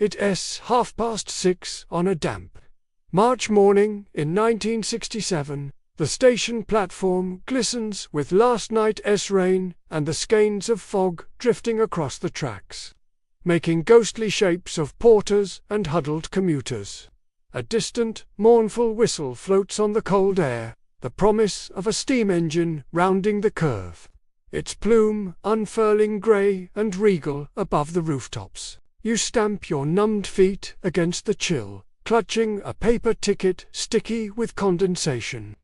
It's 6:30 on a damp March morning in 1967. The station platform glistens with last night's rain and the skeins of fog drifting across the tracks, making ghostly shapes of porters and huddled commuters. A distant, mournful whistle floats on the cold air, the promise of a steam engine rounding the curve, its plume unfurling grey and regal above the rooftops. You stamp your numbed feet against the chill, clutching a paper ticket sticky with condensation.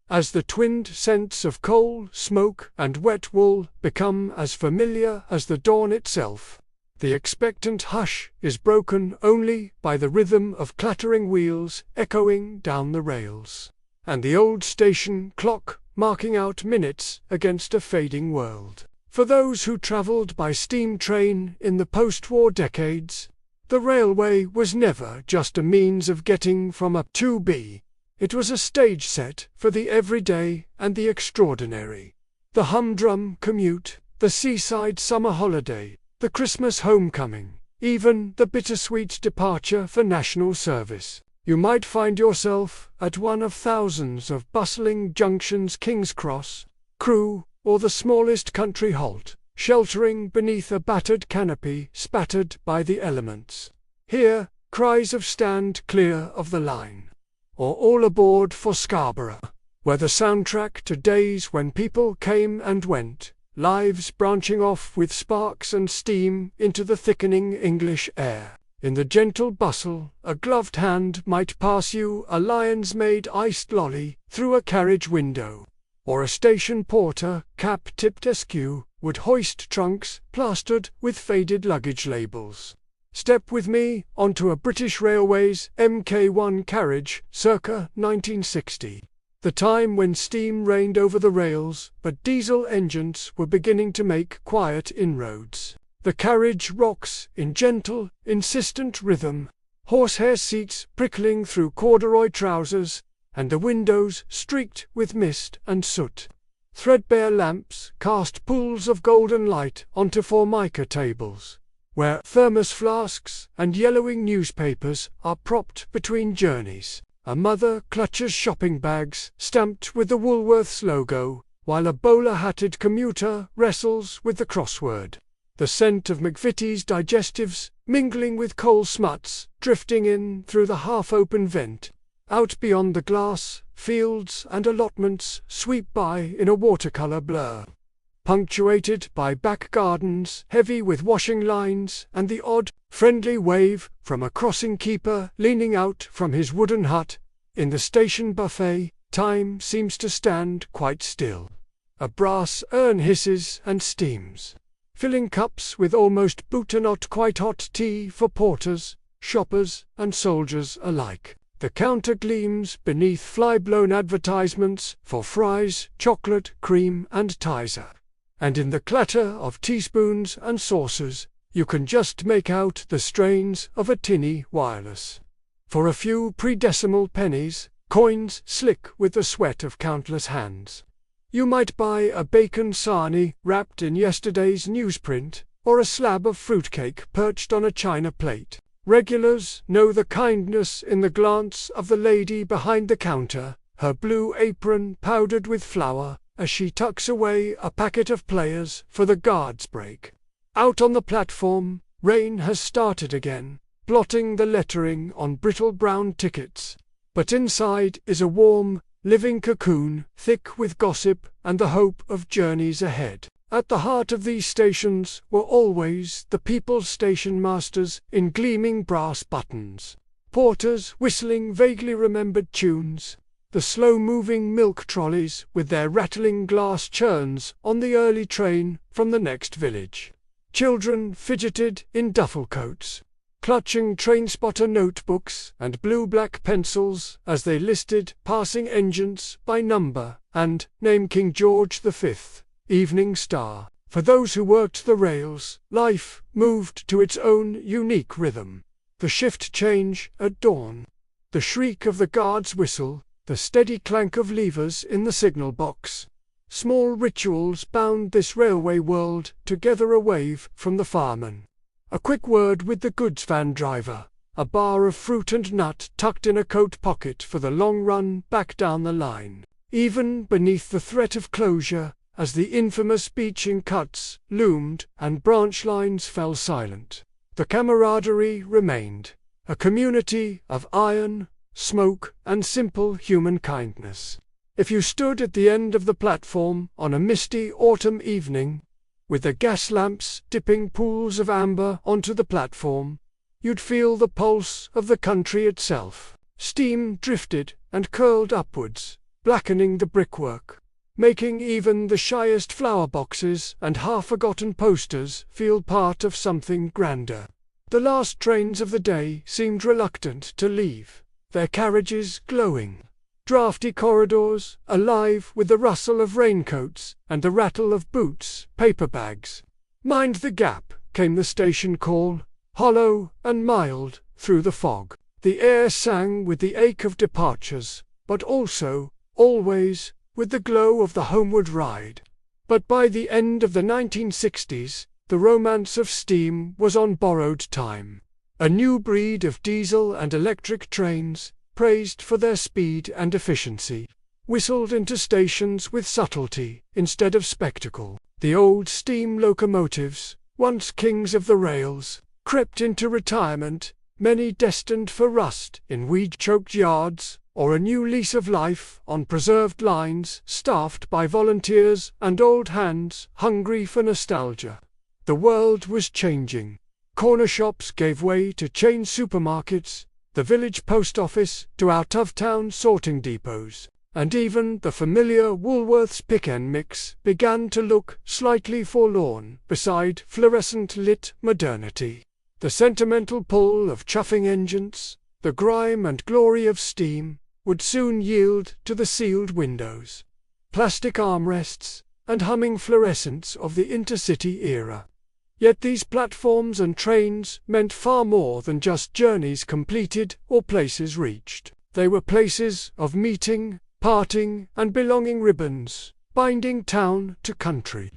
As the twinned scents of coal, smoke, and wet wool become as familiar as the dawn itself, the expectant hush is broken only by the rhythm of clattering wheels echoing down the rails, and the old station clock marking out minutes against a fading world. For those who travelled by steam train in the post-war decades, the railway was never just a means of getting from A to B. It was a stage set for the everyday and the extraordinary. The humdrum commute, the seaside summer holiday, the Christmas homecoming, even the bittersweet departure for national service. You might find yourself at one of thousands of bustling junctions, King's Cross, Crewe, or the smallest country halt, sheltering beneath a battered canopy spattered by the elements. Here, cries of "Stand clear of the line," or "All aboard for Scarborough," were the soundtrack to days when people came and went, lives branching off with sparks and steam into the thickening English air. In the gentle bustle, a gloved hand might pass you a Lyons-made iced lolly through a carriage window, or a station porter, cap-tipped askew, would hoist trunks plastered with faded luggage labels. Step with me onto a British Railways Mk1 carriage circa 1960. The time when steam reigned over the rails, but diesel engines were beginning to make quiet inroads. The carriage rocks in gentle, insistent rhythm, horsehair seats prickling through corduroy trousers, and the windows streaked with mist and soot. Threadbare lamps cast pools of golden light onto formica tables, where thermos flasks and yellowing newspapers are propped between journeys. A mother clutches shopping bags stamped with the Woolworths logo, while a bowler-hatted commuter wrestles with the crossword. The scent of McVitie's digestives, mingling with coal smuts, drifting in through the half-open vent. Out beyond the glass, fields and allotments sweep by in a watercolor blur, punctuated by back gardens heavy with washing lines and the odd, friendly wave from a crossing keeper leaning out from his wooden hut. In the station buffet, time seems to stand quite still. A brass urn hisses and steams, filling cups with almost but-not quite hot tea for porters, shoppers, and soldiers alike. The counter gleams beneath fly-blown advertisements for fries, chocolate, cream, and Tizer. And in the clatter of teaspoons and saucers, you can just make out the strains of a tinny wireless. For a few pre-decimal pennies, coins slick with the sweat of countless hands, you might buy a bacon sarnie wrapped in yesterday's newsprint, or a slab of fruitcake perched on a china plate. Regulars know the kindness in the glance of the lady behind the counter, her blue apron powdered with flour, as she tucks away a packet of players for the guards' break. Out on the platform, rain has started again, blotting the lettering on brittle brown tickets. But inside is a warm, living cocoon, thick with gossip and the hope of journeys ahead. At the heart of these stations were always the people's station masters in gleaming brass buttons, porters whistling vaguely remembered tunes, the slow-moving milk trolleys with their rattling glass churns on the early train from the next village. Children fidgeted in duffel coats, clutching train-spotter notebooks and blue-black pencils as they listed passing engines by number and name. King George V, Evening Star. For those who worked the rails, life moved to its own unique rhythm. The shift change at dawn, the shriek of the guard's whistle, the steady clank of levers in the signal box. Small rituals bound this railway world together, a wave from the fireman, A quick word with the goods van driver, a bar of fruit and nut tucked in a coat pocket for the long run back down the line. Even beneath the threat of closure, as the infamous beaching cuts loomed and branch lines fell silent, the camaraderie remained, a community of iron, smoke, and simple human kindness. If you stood at the end of the platform on a misty autumn evening, with the gas lamps dipping pools of amber onto the platform, you'd feel the pulse of the country itself. Steam drifted and curled upwards, blackening the brickwork, making even the shyest flower boxes and half-forgotten posters feel part of something grander. The last trains of the day seemed reluctant to leave, their carriages glowing. Drafty corridors, alive with the rustle of raincoats and the rattle of boots, paper bags. Mind the gap, came the station call, hollow and mild through the fog. The air sang with the ache of departures, but also, always, with the glow of the homeward ride. But by the end of the 1960s, the romance of steam was on borrowed time. A new breed of diesel and electric trains, praised for their speed and efficiency, whistled into stations with subtlety instead of spectacle. The old steam locomotives, once kings of the rails, crept into retirement, many destined for rust in weed-choked yards, or a new lease of life on preserved lines staffed by volunteers and old hands hungry for nostalgia. The world was changing. Corner shops gave way to chain supermarkets, the village post office to out-of-town sorting depots, and even the familiar Woolworths pick-and mix began to look slightly forlorn beside fluorescent-lit modernity. The sentimental pull of chuffing engines, the grime and glory of steam, would soon yield to the sealed windows, plastic armrests, and humming fluorescents of the intercity era. Yet these platforms and trains meant far more than just journeys completed or places reached. They were places of meeting, parting, and belonging, ribbons, binding town to country,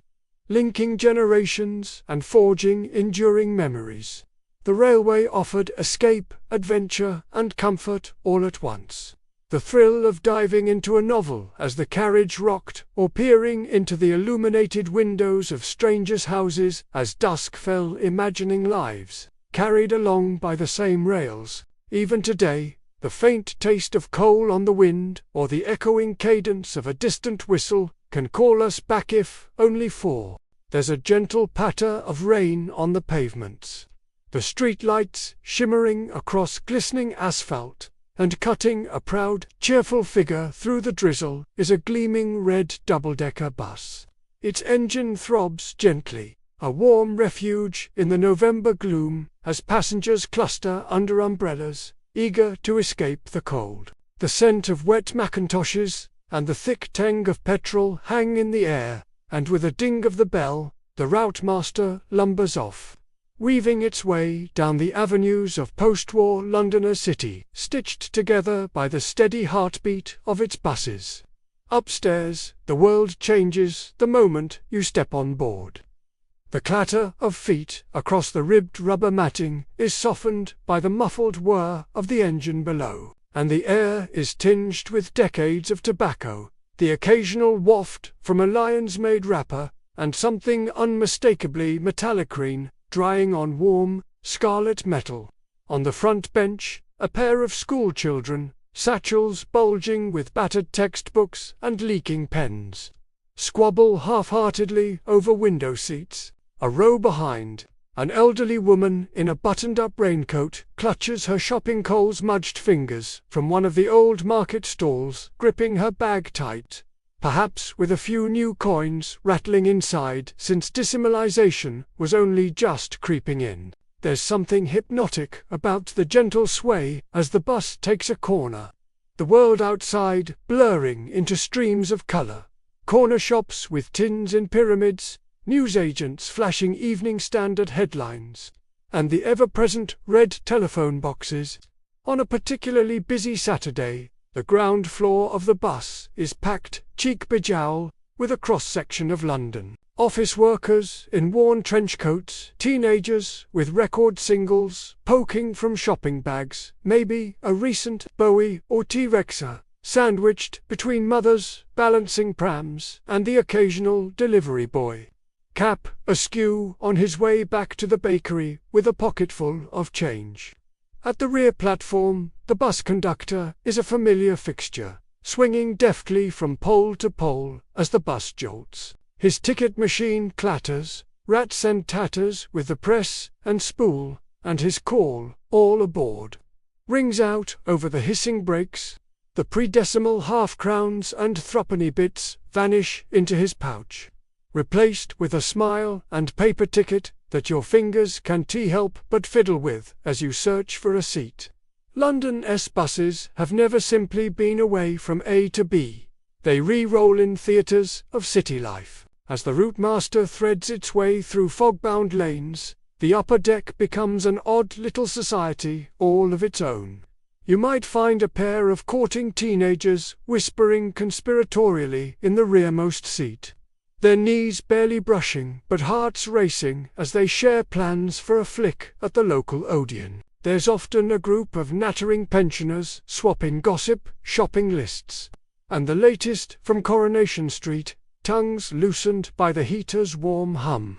linking generations and forging enduring memories. The railway offered escape, adventure, and comfort all at once. The thrill of diving into a novel as the carriage rocked, or peering into the illuminated windows of strangers' houses as dusk fell, imagining lives carried along by the same rails. Even today, the faint taste of coal on the wind or the echoing cadence of a distant whistle can call us back, if only for there's a gentle patter of rain on the pavements. The streetlights shimmering across glistening asphalt, and cutting a proud, cheerful figure through the drizzle is a gleaming red double-decker bus. Its engine throbs gently, a warm refuge in the November gloom, as passengers cluster under umbrellas, eager to escape the cold. The scent of wet macintoshes and the thick tang of petrol hang in the air, and with a ding of the bell, the routemaster lumbers off, weaving its way down the avenues of post-war Londoner city, stitched together by the steady heartbeat of its buses. Upstairs, the world changes the moment you step on board. The clatter of feet across the ribbed rubber matting is softened by the muffled whir of the engine below, and the air is tinged with decades of tobacco, the occasional waft from a lion's-made wrapper, and something unmistakably metallic green drying on warm, scarlet metal. On the front bench, a pair of schoolchildren, satchels bulging with battered textbooks and leaking pens, squabble half-heartedly over window seats. A row behind, an elderly woman in a buttoned-up raincoat clutches her shopping coal-smudged fingers from one of the old market stalls, gripping her bag tight, perhaps with a few new coins rattling inside since decimalization was only just creeping in. There's something hypnotic about the gentle sway as the bus takes a corner, the world outside blurring into streams of color. Corner shops with tins in pyramids, newsagents flashing Evening Standard headlines, and the ever-present red telephone boxes. On a particularly busy Saturday, the ground floor of the bus is packed, cheek bejowl, with a cross-section of London. Office workers in worn trench coats, teenagers with record singles poking from shopping bags, maybe a recent Bowie or T-Rexer, sandwiched between mothers balancing prams and the occasional delivery boy. Cap askew on his way back to the bakery with a pocketful of change. At the rear platform, the bus conductor is a familiar fixture, swinging deftly from pole to pole as the bus jolts. His ticket machine clatters, rats and tatters with the press and spool, and his call, "All aboard," rings out over the hissing brakes. The pre-decimal half-crowns and threepenny bits vanish into his pouch, replaced with a smile and paper ticket that your fingers can't help but fiddle with as you search for a seat. London's buses have never simply been a way from A to B. They re-roll in theatres of city life. As the route master threads its way through fog-bound lanes, the upper deck becomes an odd little society all of its own. You might find a pair of courting teenagers whispering conspiratorially in the rearmost seat, their knees barely brushing but hearts racing as they share plans for a flick at the local Odeon. There's often a group of nattering pensioners swapping gossip, shopping lists, and the latest from Coronation Street, tongues loosened by the heater's warm hum.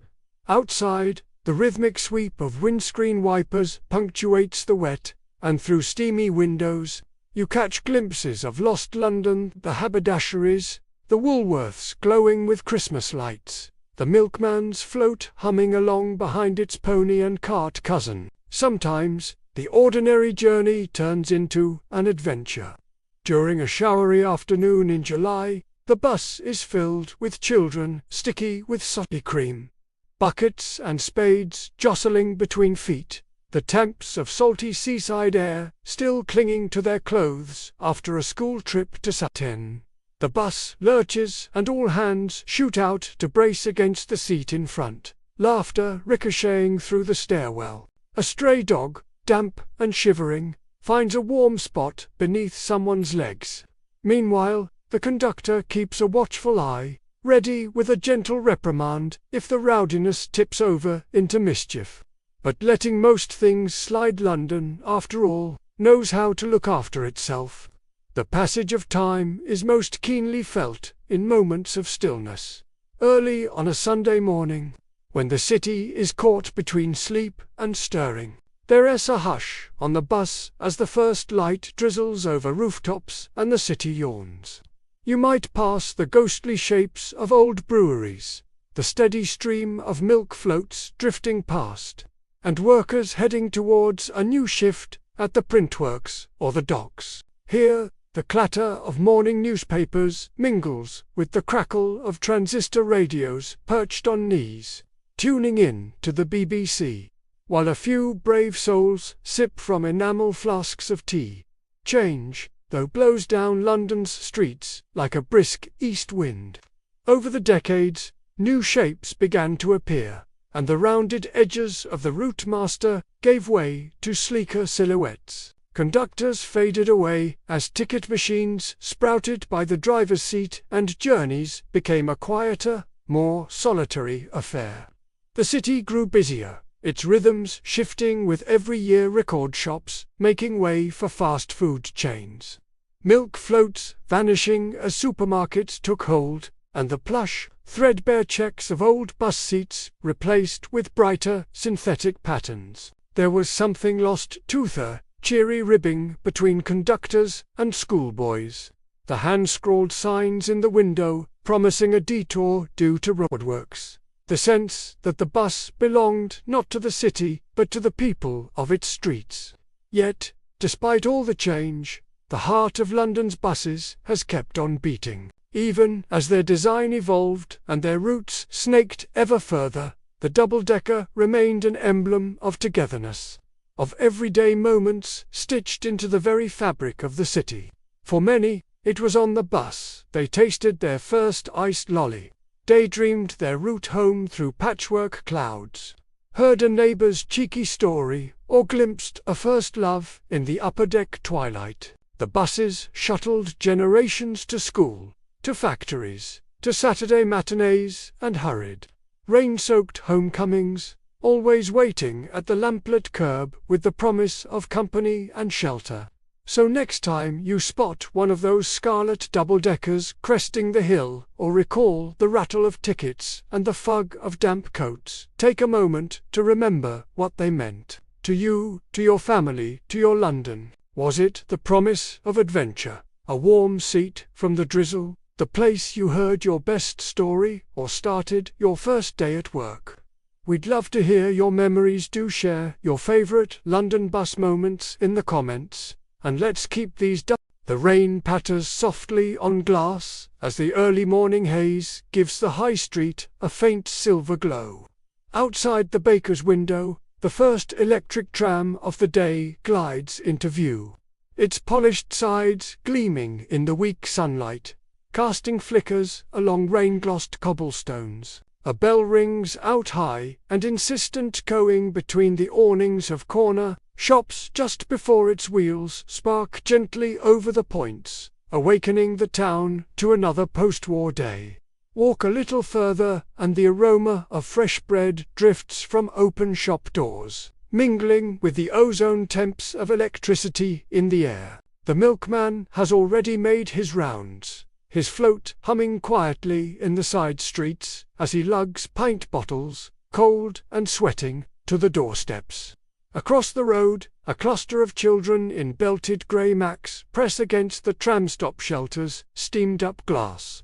Outside, the rhythmic sweep of windscreen wipers punctuates the wet, and through steamy windows, you catch glimpses of lost London, the haberdasheries, the woolworths glowing with Christmas lights, the milkman's float humming along behind its pony and cart cousin. Sometimes, the ordinary journey turns into an adventure. During a showery afternoon in July, the bus is filled with children sticky with sooty cream, buckets and spades jostling between feet, the temps of salty seaside air still clinging to their clothes after a school trip to Satin. The bus lurches and all hands shoot out to brace against the seat in front, laughter ricocheting through the stairwell. A stray dog, damp and shivering, finds a warm spot beneath someone's legs. Meanwhile, the conductor keeps a watchful eye, ready with a gentle reprimand if the rowdiness tips over into mischief. But letting most things slide, London, after all, knows how to look after itself. The passage of time is most keenly felt in moments of stillness. Early on a Sunday morning, when the city is caught between sleep and stirring, there's a hush on the bus as the first light drizzles over rooftops and the city yawns. You might pass the ghostly shapes of old breweries, the steady stream of milk floats drifting past, and workers heading towards a new shift at the printworks or the docks. Here, the clatter of morning newspapers mingles with the crackle of transistor radios perched on knees, tuning in to the BBC, while a few brave souls sip from enamel flasks of tea. Change, though, blows down London's streets like a brisk east wind. Over the decades, new shapes began to appear, and the rounded edges of the route master gave way to sleeker silhouettes. Conductors faded away as ticket machines sprouted by the driver's seat, and journeys became a quieter, more solitary affair. The city grew busier, its rhythms shifting with every year, record shops making way for fast food chains, milk floats vanishing as supermarkets took hold, and the plush, threadbare checks of old bus seats replaced with brighter synthetic patterns. There was something lost to the cheery ribbing between conductors and schoolboys, the hand-scrawled signs in the window promising a detour due to roadworks, the sense that the bus belonged not to the city but to the people of its streets. Yet, despite all the change, the heart of London's buses has kept on beating. Even as their design evolved and their routes snaked ever further, the double-decker remained an emblem of togetherness, of everyday moments stitched into the very fabric of the city. For many, it was on the bus they tasted their first iced lolly, daydreamed their route home through patchwork clouds, heard a neighbour's cheeky story, or glimpsed a first love in the upper-deck twilight. The buses shuttled generations to school, to factories, to Saturday matinees and hurried, rain-soaked homecomings, always waiting at the lamplit curb with the promise of company and shelter. So next time you spot one of those scarlet double-deckers cresting the hill, or recall the rattle of tickets and the fug of damp coats, take a moment to remember what they meant. To you, to your family, to your London. Was it the promise of adventure, a warm seat from the drizzle, the place you heard your best story or started your first day at work? We'd love to hear your memories. Do share your favourite London bus moments in the comments. And let's keep these The rain patters softly on glass as the early morning haze gives the high street a faint silver glow. Outside the baker's window, the first electric tram of the day glides into view, its polished sides gleaming in the weak sunlight, casting flickers along rain-glossed cobblestones. A bell rings out high and insistent, going between the awnings of corner shops just before its wheels spark gently over the points, awakening the town to another post-war day. Walk a little further and the aroma of fresh bread drifts from open shop doors, mingling with the ozone temps of electricity in the air. The milkman has already made his rounds, his float humming quietly in the side streets as he lugs pint bottles, cold and sweating, to the doorsteps. Across the road, a cluster of children in belted grey macks press against the tram-stop shelter's steamed-up glass,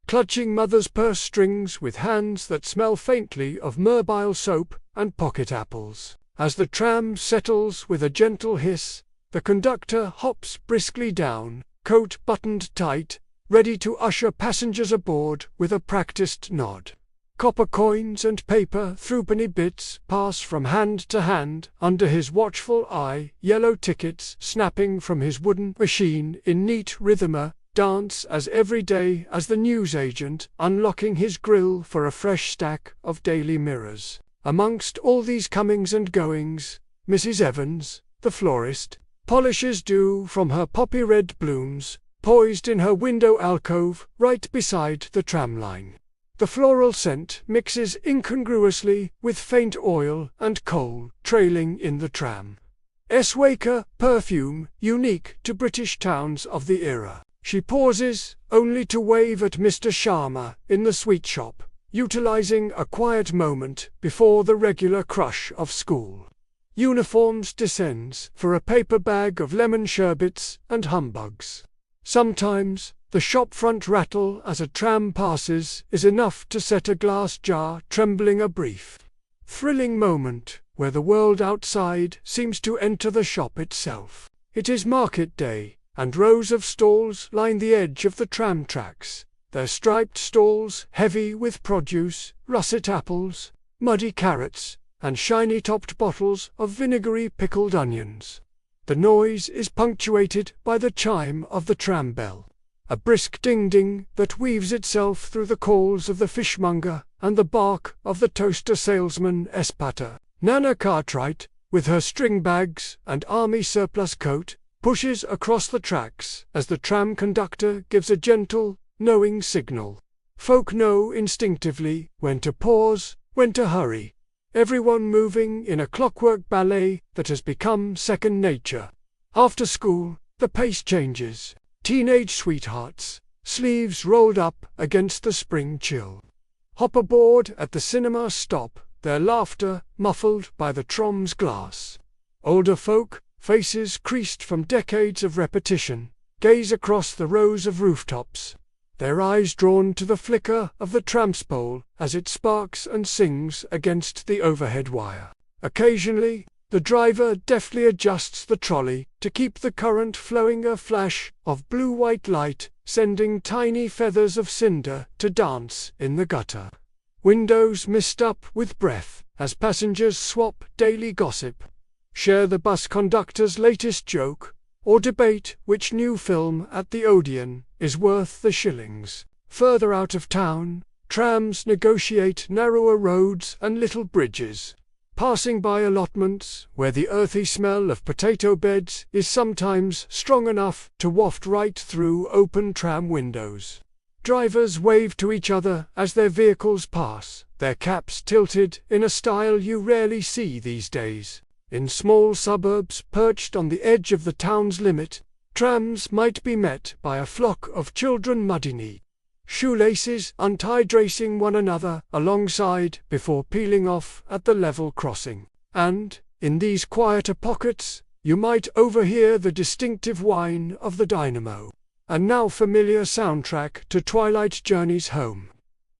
clutching mother's purse strings with hands that smell faintly of mobile soap and pocket apples. As the tram settles with a gentle hiss, the conductor hops briskly down, coat buttoned tight, ready to usher passengers aboard with a practiced nod. Copper coins and paper threepenny bits pass from hand to hand under his watchful eye, yellow tickets snapping from his wooden machine in neat rhythm dance as every day as the newsagent unlocking his grill for a fresh stack of Daily Mirrors. Amongst all these comings and goings, Mrs. Evans, the florist, polishes dew from her poppy-red blooms, poised in her window alcove right beside the tramline. The floral scent mixes incongruously with faint oil and coal trailing in the tram. Waker perfume unique to British towns of the era. She pauses, only to wave at Mr. Sharma in the sweet shop, utilizing a quiet moment before the regular crush of school uniforms descends for a paper bag of lemon sherbets and humbugs. Sometimes, the shop-front rattle as a tram passes is enough to set a glass jar trembling. A brief, thrilling moment where the world outside seems to enter the shop itself. It is market day, and rows of stalls line the edge of the tram tracks, their striped stalls heavy with produce, russet apples, muddy carrots, and shiny-topped bottles of vinegary pickled onions. The noise is punctuated by the chime of the tram bell, a brisk ding-ding that weaves itself through the calls of the fishmonger and the bark of the toaster salesman Espata. Nana Cartwright, with her string bags and army surplus coat, pushes across the tracks as the tram conductor gives a gentle, knowing signal. Folk know instinctively when to pause, when to hurry. Everyone moving in a clockwork ballet that has become second nature. After school, the pace changes. Teenage sweethearts, sleeves rolled up against the spring chill, hop aboard at the cinema stop, their laughter muffled by the trom's glass. Older folk, faces creased from decades of repetition, gaze across the rows of rooftops, their eyes drawn to the flicker of the tramspole as it sparks and sings against the overhead wire. Occasionally, the driver deftly adjusts the trolley to keep the current flowing, a flash of blue-white light sending tiny feathers of cinder to dance in the gutter. Windows mist up with breath as passengers swap daily gossip, share the bus conductor's latest joke, or debate which new film at the Odeon is worth the shillings. Further out of town, trams negotiate narrower roads and little bridges, passing by allotments where the earthy smell of potato beds is sometimes strong enough to waft right through open tram windows. Drivers wave to each other as their vehicles pass, their caps tilted in a style you rarely see these days. In small suburbs perched on the edge of the town's limit, trams might be met by a flock of children muddy-knee, shoelaces untied, racing one another alongside before peeling off at the level crossing. And, in these quieter pockets, you might overhear the distinctive whine of the dynamo, a now familiar soundtrack to twilight journeys home.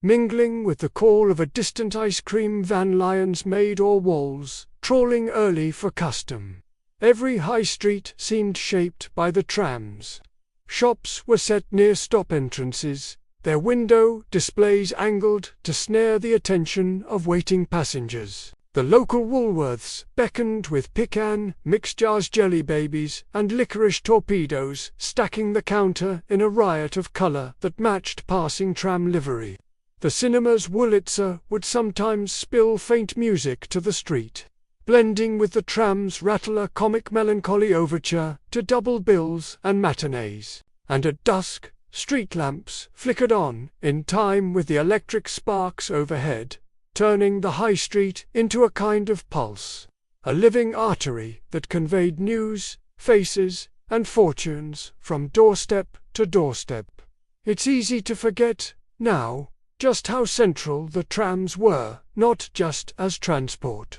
Mingling with the call of a distant ice cream van, lions maid or walls, trawling early for custom. Every high street seemed shaped by the trams. Shops were set near stop entrances, their window displays angled to snare the attention of waiting passengers. The local woolworths beckoned with pecan, mixed jars, jelly babies, and licorice torpedoes, stacking the counter in a riot of color that matched passing tram livery. The cinema's Wurlitzer would sometimes spill faint music to the street, blending with the tram's rattle, a comic melancholy overture to double bills and matinees. And at dusk, street lamps flickered on, in time with the electric sparks overhead, turning the high street into a kind of pulse, a living artery that conveyed news, faces, and fortunes from doorstep to doorstep. It's easy to forget, now, just how central the trams were, not just as transport,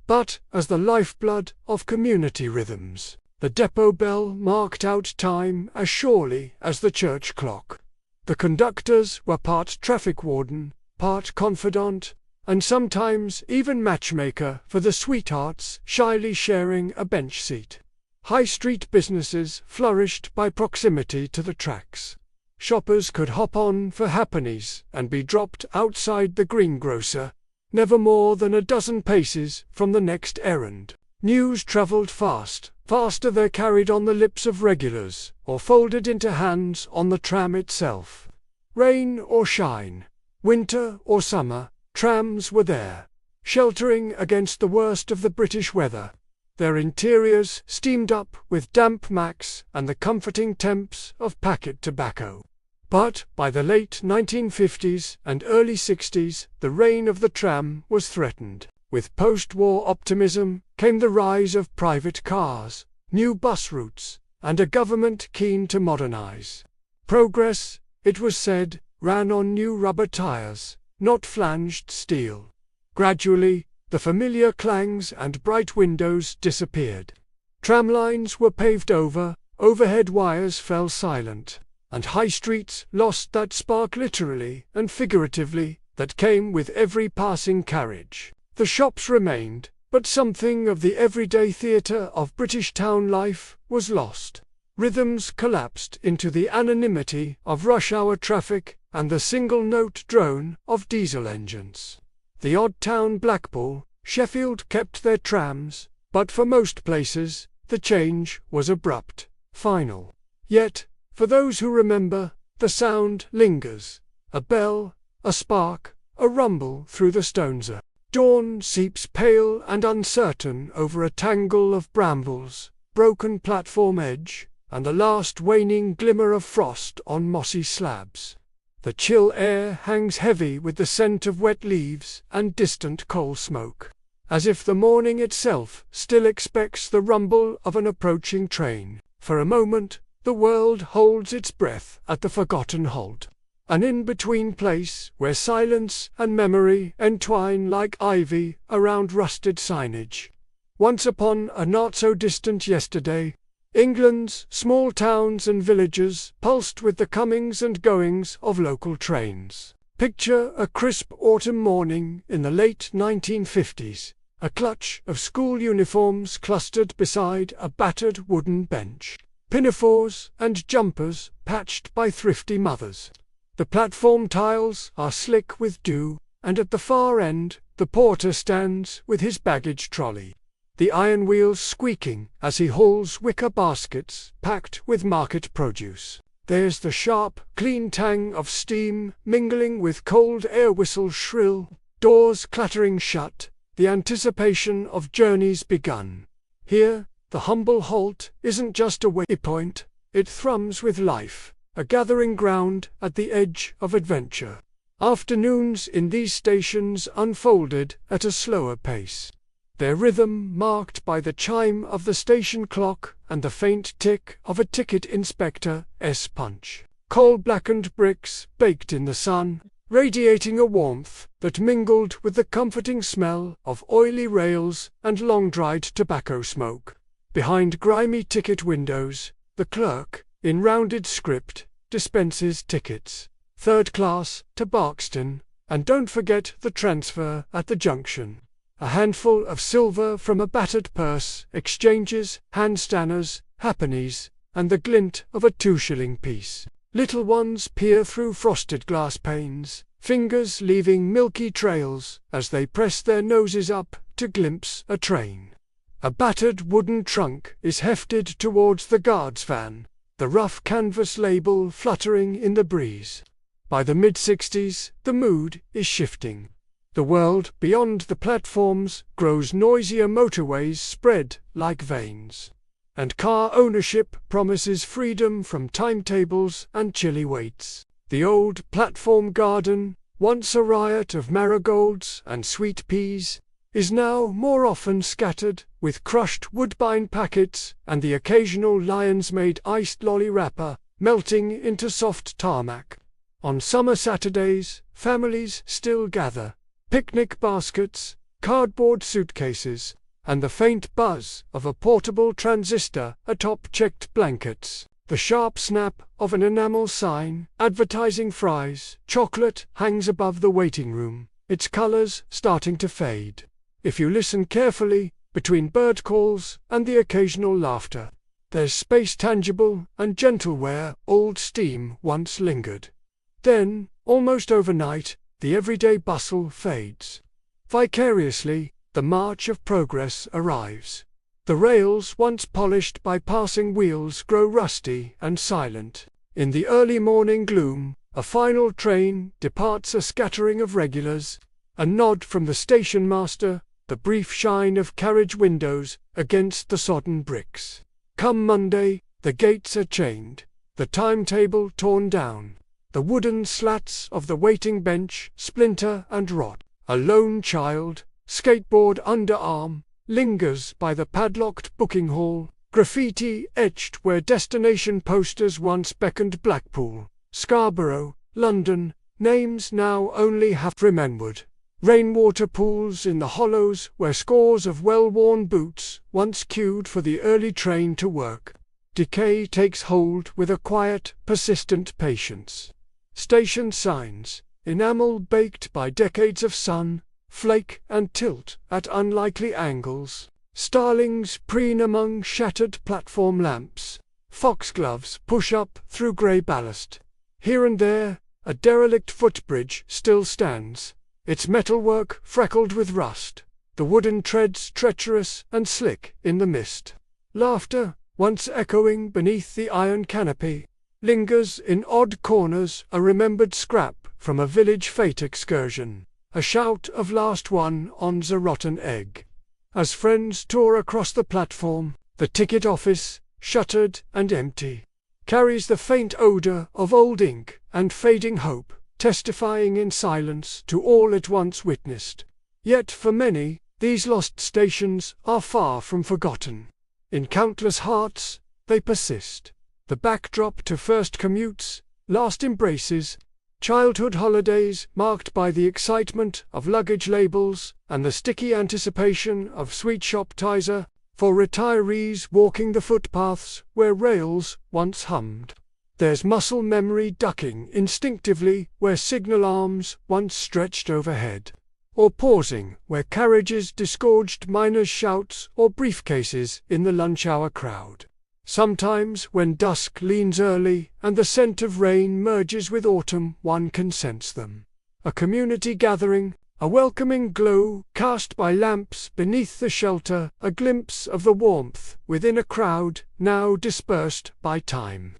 but as the lifeblood of community rhythms. The depot bell marked out time as surely as the church clock. The conductors were part traffic warden, part confidant, and sometimes even matchmaker for the sweethearts shyly sharing a bench seat. High street businesses flourished by proximity to the tracks. Shoppers could hop on for ha'pennies and be dropped outside the greengrocer, never more than a dozen paces from the next errand. News travelled fast, faster they're carried on the lips of regulars, or folded into hands on the tram itself. Rain or shine, winter or summer, trams were there, sheltering against the worst of the British weather. Their interiors steamed up with damp macks and the comforting temps of packet tobacco. But by the late 1950s and early 60s, the reign of the tram was threatened. With post-war optimism came the rise of private cars, new bus routes, and a government keen to modernize. Progress, it was said, ran on new rubber tires, not flanged steel. Gradually, the familiar clangs and bright windows disappeared. Tramlines were paved over, overhead wires fell silent, and high streets lost that spark, literally and figuratively, that came with every passing carriage. The shops remained, but something of the everyday theatre of British town life was lost. Rhythms collapsed into the anonymity of rush-hour traffic and the single-note drone of diesel engines. The odd town Blackpool, Sheffield kept their trams, but for most places, the change was abrupt, final. Yet, for those who remember, the sound lingers. A bell, a spark, a rumble through the stones. Dawn seeps pale and uncertain over a tangle of brambles, broken platform edge, and the last waning glimmer of frost on mossy slabs. The chill air hangs heavy with the scent of wet leaves and distant coal smoke, as if the morning itself still expects the rumble of an approaching train. For a moment, the world holds its breath at the forgotten halt, an in-between place where silence and memory entwine like ivy around rusted signage. Once upon a not-so-distant yesterday, England's small towns and villages pulsed with the comings and goings of local trains. Picture a crisp autumn morning in the late 1950s, a clutch of school uniforms clustered beside a battered wooden bench, pinafores and jumpers patched by thrifty mothers. The platform tiles are slick with dew, and at the far end, the porter stands with his baggage trolley, the iron wheels squeaking as he hauls wicker baskets packed with market produce. There's the sharp, clean tang of steam mingling with cold air whistles shrill, doors clattering shut, the anticipation of journeys begun. Here, the humble halt isn't just a waypoint, it thrums with life, a gathering ground at the edge of adventure. Afternoons in these stations unfolded at a slower pace, their rhythm marked by the chime of the station clock and the faint tick of a ticket inspector's punch. Coal-blackened bricks baked in the sun, radiating a warmth that mingled with the comforting smell of oily rails and long-dried tobacco smoke. Behind grimy ticket windows, the clerk, in rounded script, dispenses tickets. Third class to Barkston, and don't forget the transfer at the junction. A handful of silver from a battered purse exchanges hand-stanners, halfpennies, and the glint of a 2-shilling piece. Little ones peer through frosted glass panes, fingers leaving milky trails as they press their noses up to glimpse a train. A battered wooden trunk is hefted towards the guard's van, the rough canvas label fluttering in the breeze. By the mid-60s, the mood is shifting. The world beyond the platforms grows noisier, motorways spread like veins, and car ownership promises freedom from timetables and chilly waits. The old platform garden, once a riot of marigolds and sweet peas, is now more often scattered with crushed woodbine packets and the occasional Lion's-made iced lolly wrapper melting into soft tarmac. On summer Saturdays, families still gather. Picnic baskets, cardboard suitcases, and the faint buzz of a portable transistor atop checked blankets. The sharp snap of an enamel sign advertising fries, chocolate hangs above the waiting room, its colors starting to fade. If you listen carefully, between bird calls and the occasional laughter, there's space tangible and gentle where old steam once lingered. Then, almost overnight, the everyday bustle fades. Vicariously, the march of progress arrives. The rails once polished by passing wheels grow rusty and silent. In the early morning gloom, a final train departs, a scattering of regulars, a nod from the station master, the brief shine of carriage windows against the sodden bricks. Come Monday, the gates are chained, the timetable torn down, the wooden slats of the waiting bench splinter and rot. A lone child, skateboard underarm, lingers by the padlocked booking hall, graffiti etched where destination posters once beckoned. Blackpool, Scarborough, London, names now only half remembered. Rainwater pools in the hollows where scores of well-worn boots once queued for the early train to work. Decay takes hold with a quiet, persistent patience. Station signs, enamel baked by decades of sun, flake and tilt at unlikely angles. Starlings preen among shattered platform lamps. Foxgloves push up through grey ballast. Here and there, a derelict footbridge still stands, its metalwork freckled with rust, the wooden treads treacherous and slick in the mist. Laughter, once echoing beneath the iron canopy, lingers in odd corners, a remembered scrap from a village fete excursion, a shout of last one on's a rotten egg. As friends tour across the platform, the ticket office, shuttered and empty, carries the faint odor of old ink and fading hope, testifying in silence to all it once witnessed. Yet for many, these lost stations are far from forgotten. In countless hearts, they persist. The backdrop to first commutes, last embraces, childhood holidays marked by the excitement of luggage labels and the sticky anticipation of sweet shop Tizer, for retirees walking the footpaths where rails once hummed. There's muscle memory ducking instinctively where signal arms once stretched overhead, or pausing where carriages disgorged miners' shouts or briefcases in the lunch hour crowd. Sometimes when dusk leans early and the scent of rain merges with autumn, one can sense them. A community gathering, a welcoming glow cast by lamps beneath the shelter, a glimpse of the warmth within a crowd now dispersed by time.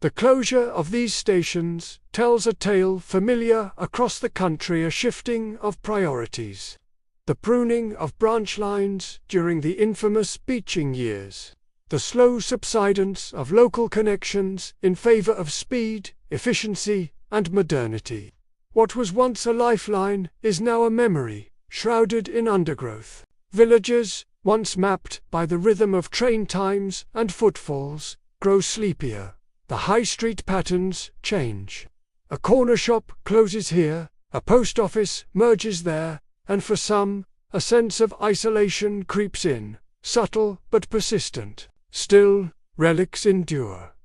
The closure of these stations tells a tale familiar across the country, a shifting of priorities. The pruning of branch lines during the infamous beaching years. the slow subsidence of local connections in favor of speed, efficiency, and modernity. What was once a lifeline is now a memory, shrouded in undergrowth. Villages, once mapped by the rhythm of train times and footfalls, grow sleepier. The high street patterns change. A corner shop closes here, a post office merges there, and for some, a sense of isolation creeps in, subtle but persistent. Still, relics endure.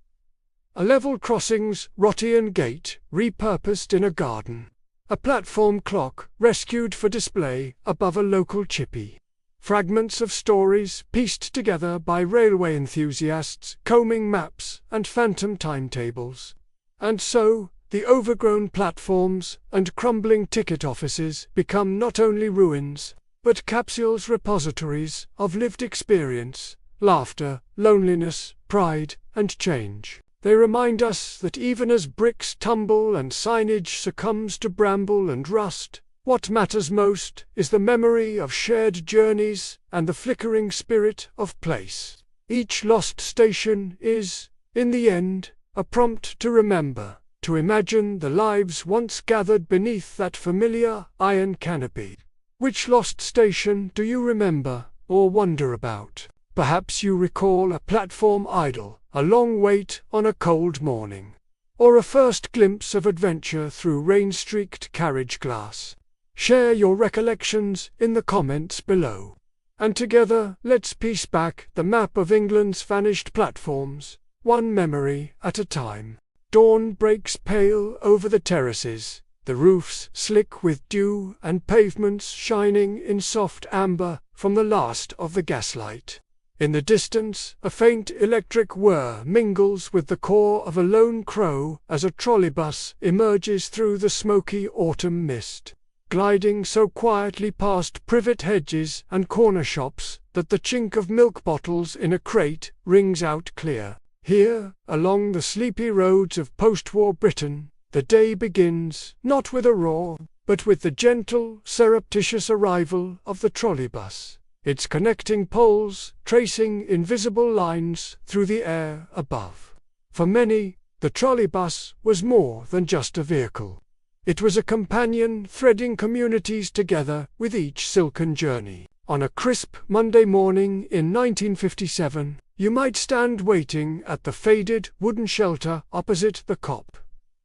A level crossing's Rottian gate, repurposed in a garden. A platform clock, rescued for display, above a local chippy. Fragments of stories pieced together by railway enthusiasts combing maps and phantom timetables. And so, the overgrown platforms and crumbling ticket offices become not only ruins, but capsules, repositories of lived experience, laughter, loneliness, pride, and change. They remind us that even as bricks tumble and signage succumbs to bramble and rust, what matters most is the memory of shared journeys and the flickering spirit of place. Each lost station is, in the end, a prompt to remember, to imagine the lives once gathered beneath that familiar iron canopy. Which lost station do you remember or wonder about? Perhaps you recall a platform idle, a long wait on a cold morning, or a first glimpse of adventure through rain-streaked carriage glass. Share your recollections in the comments below. And together, let's piece back the map of England's vanished platforms, one memory at a time. Dawn breaks pale over the terraces, the roofs slick with dew and pavements shining in soft amber from the last of the gaslight. In the distance, a faint electric whir mingles with the caw of a lone crow as a trolleybus emerges through the smoky autumn mist, gliding so quietly past privet hedges and corner shops that the chink of milk bottles in a crate rings out clear. Here, along the sleepy roads of post-war Britain, the day begins, not with a roar, but with the gentle, surreptitious arrival of the trolleybus, its connecting poles tracing invisible lines through the air above. For many, the trolleybus was more than just a vehicle. It was a companion threading communities together with each silken journey. On a crisp Monday morning in 1957, you might stand waiting at the faded wooden shelter opposite the Cop,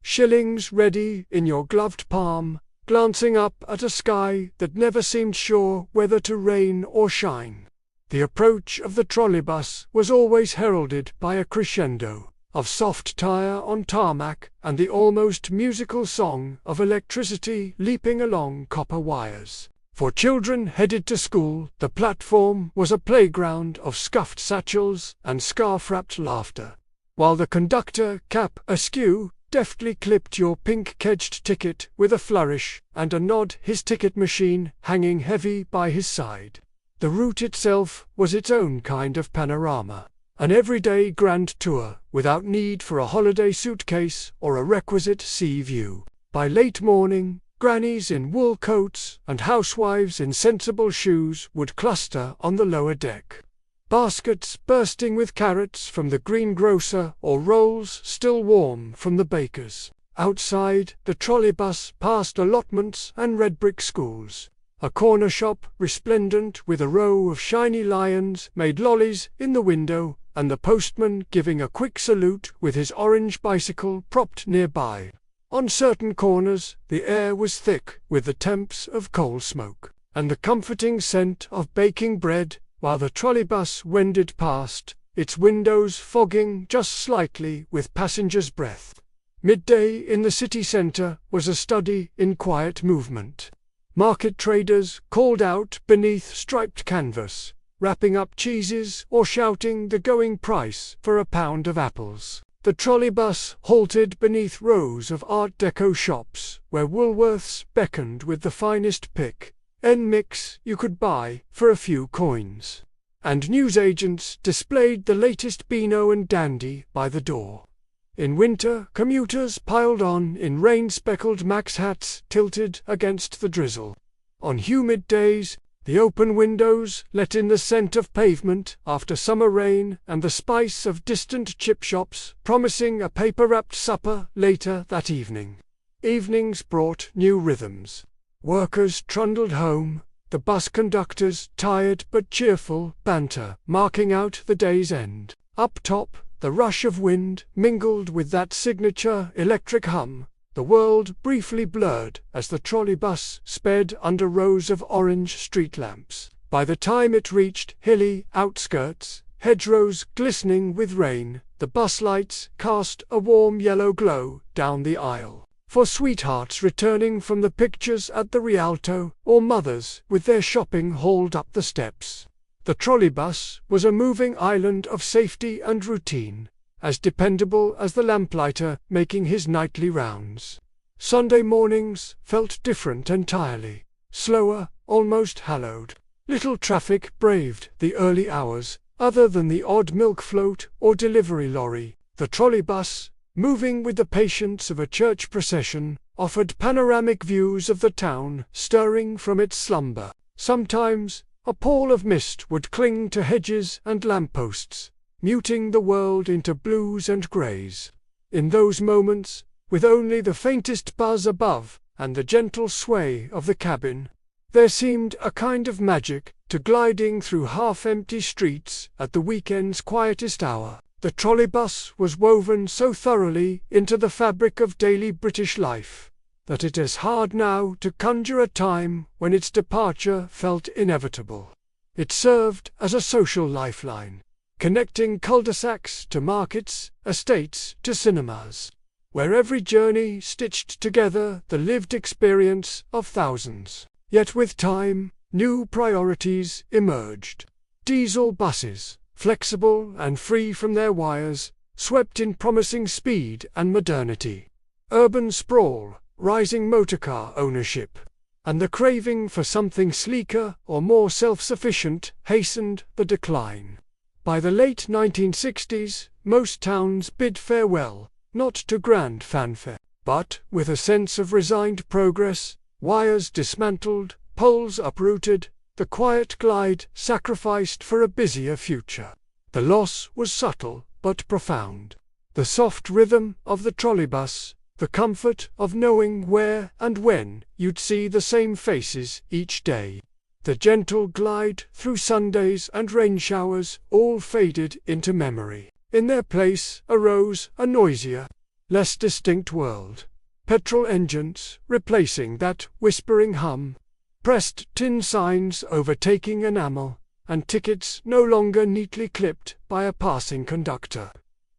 shillings ready in your gloved palm, glancing up at a sky that never seemed sure whether to rain or shine. The approach of the trolleybus was always heralded by a crescendo of soft tire on tarmac and the almost musical song of electricity leaping along copper wires. For children headed to school, the platform was a playground of scuffed satchels and scarf-wrapped laughter, while the conductor, cap askew, deftly clipped your pink-kedged ticket with a flourish and a nod, his ticket machine hanging heavy by his side. The route itself was its own kind of panorama, an everyday grand tour without need for a holiday suitcase or a requisite sea view. By late morning, grannies in wool coats and housewives in sensible shoes would cluster on the lower deck, baskets bursting with carrots from the greengrocer or rolls still warm from the baker's. Outside, the trolleybus passed allotments and red brick schools. A corner shop, resplendent with a row of shiny lions, made lollies in the window, and the postman giving a quick salute with his orange bicycle propped nearby. On certain corners, the air was thick with the temps of coal smoke, and the comforting scent of baking bread, while the trolleybus wended past, its windows fogging just slightly with passengers' breath. Midday in the city centre was a study in quiet movement. Market traders called out beneath striped canvas, wrapping up cheeses or shouting the going price for a pound of apples. The trolleybus halted beneath rows of Art Deco shops, where Woolworths beckoned with the finest pick and mix you could buy for a few coins, and newsagents displayed the latest Beano and dandy by the door. In winter, commuters piled on in rain-speckled max hats tilted against the drizzle. On humid days, The open windows let in the scent of pavement after summer rain and the spice of distant chip shops, promising a paper-wrapped supper later that evening. Evenings brought new rhythms. Workers trundled home, the bus conductors, tired but cheerful, banter, marking out the day's end. Up top, the rush of wind mingled with that signature electric hum. The world briefly blurred as the trolleybus sped under rows of orange street lamps. By the time it reached hilly outskirts, hedgerows glistening with rain, the bus lights cast a warm yellow glow down the aisle. For sweethearts returning from the pictures at the Rialto, or mothers with their shopping hauled up the steps. The trolleybus was a moving island of safety and routine, as dependable as the lamplighter making his nightly rounds. Sunday mornings felt different entirely, slower, almost hallowed. Little traffic braved the early hours, other than the odd milk float or delivery lorry. The trolleybus, moving with the patience of a church procession, offered panoramic views of the town stirring from its slumber. Sometimes, a pall of mist would cling to hedges and lampposts, muting the world into blues and greys. In those moments, with only the faintest buzz above and the gentle sway of the cabin, there seemed a kind of magic to gliding through half-empty streets at the weekend's quietest hour. The trolleybus was woven so thoroughly into the fabric of daily British life that it is hard now to conjure a time when its departure felt inevitable. It served as a social lifeline, connecting cul-de-sacs to markets, estates to cinemas, where every journey stitched together the lived experience of thousands. Yet with time, new priorities emerged. Diesel buses, flexible and free from their wires, swept in promising speed and modernity. Urban sprawl, rising motorcar ownership, and the craving for something sleeker or more self-sufficient hastened the decline. By the late 1960s, most towns bid farewell, not to grand fanfare, but with a sense of resigned progress, wires dismantled, poles uprooted, the quiet glide sacrificed for a busier future. The loss was subtle but profound. The soft rhythm of the trolleybus, the comfort of knowing where and when you'd see the same faces each day, the gentle glide through Sundays and rain showers all faded into memory. In their place arose a noisier, less distinct world. Petrol engines replacing that whispering hum, pressed tin signs overtaking enamel, and tickets no longer neatly clipped by a passing conductor.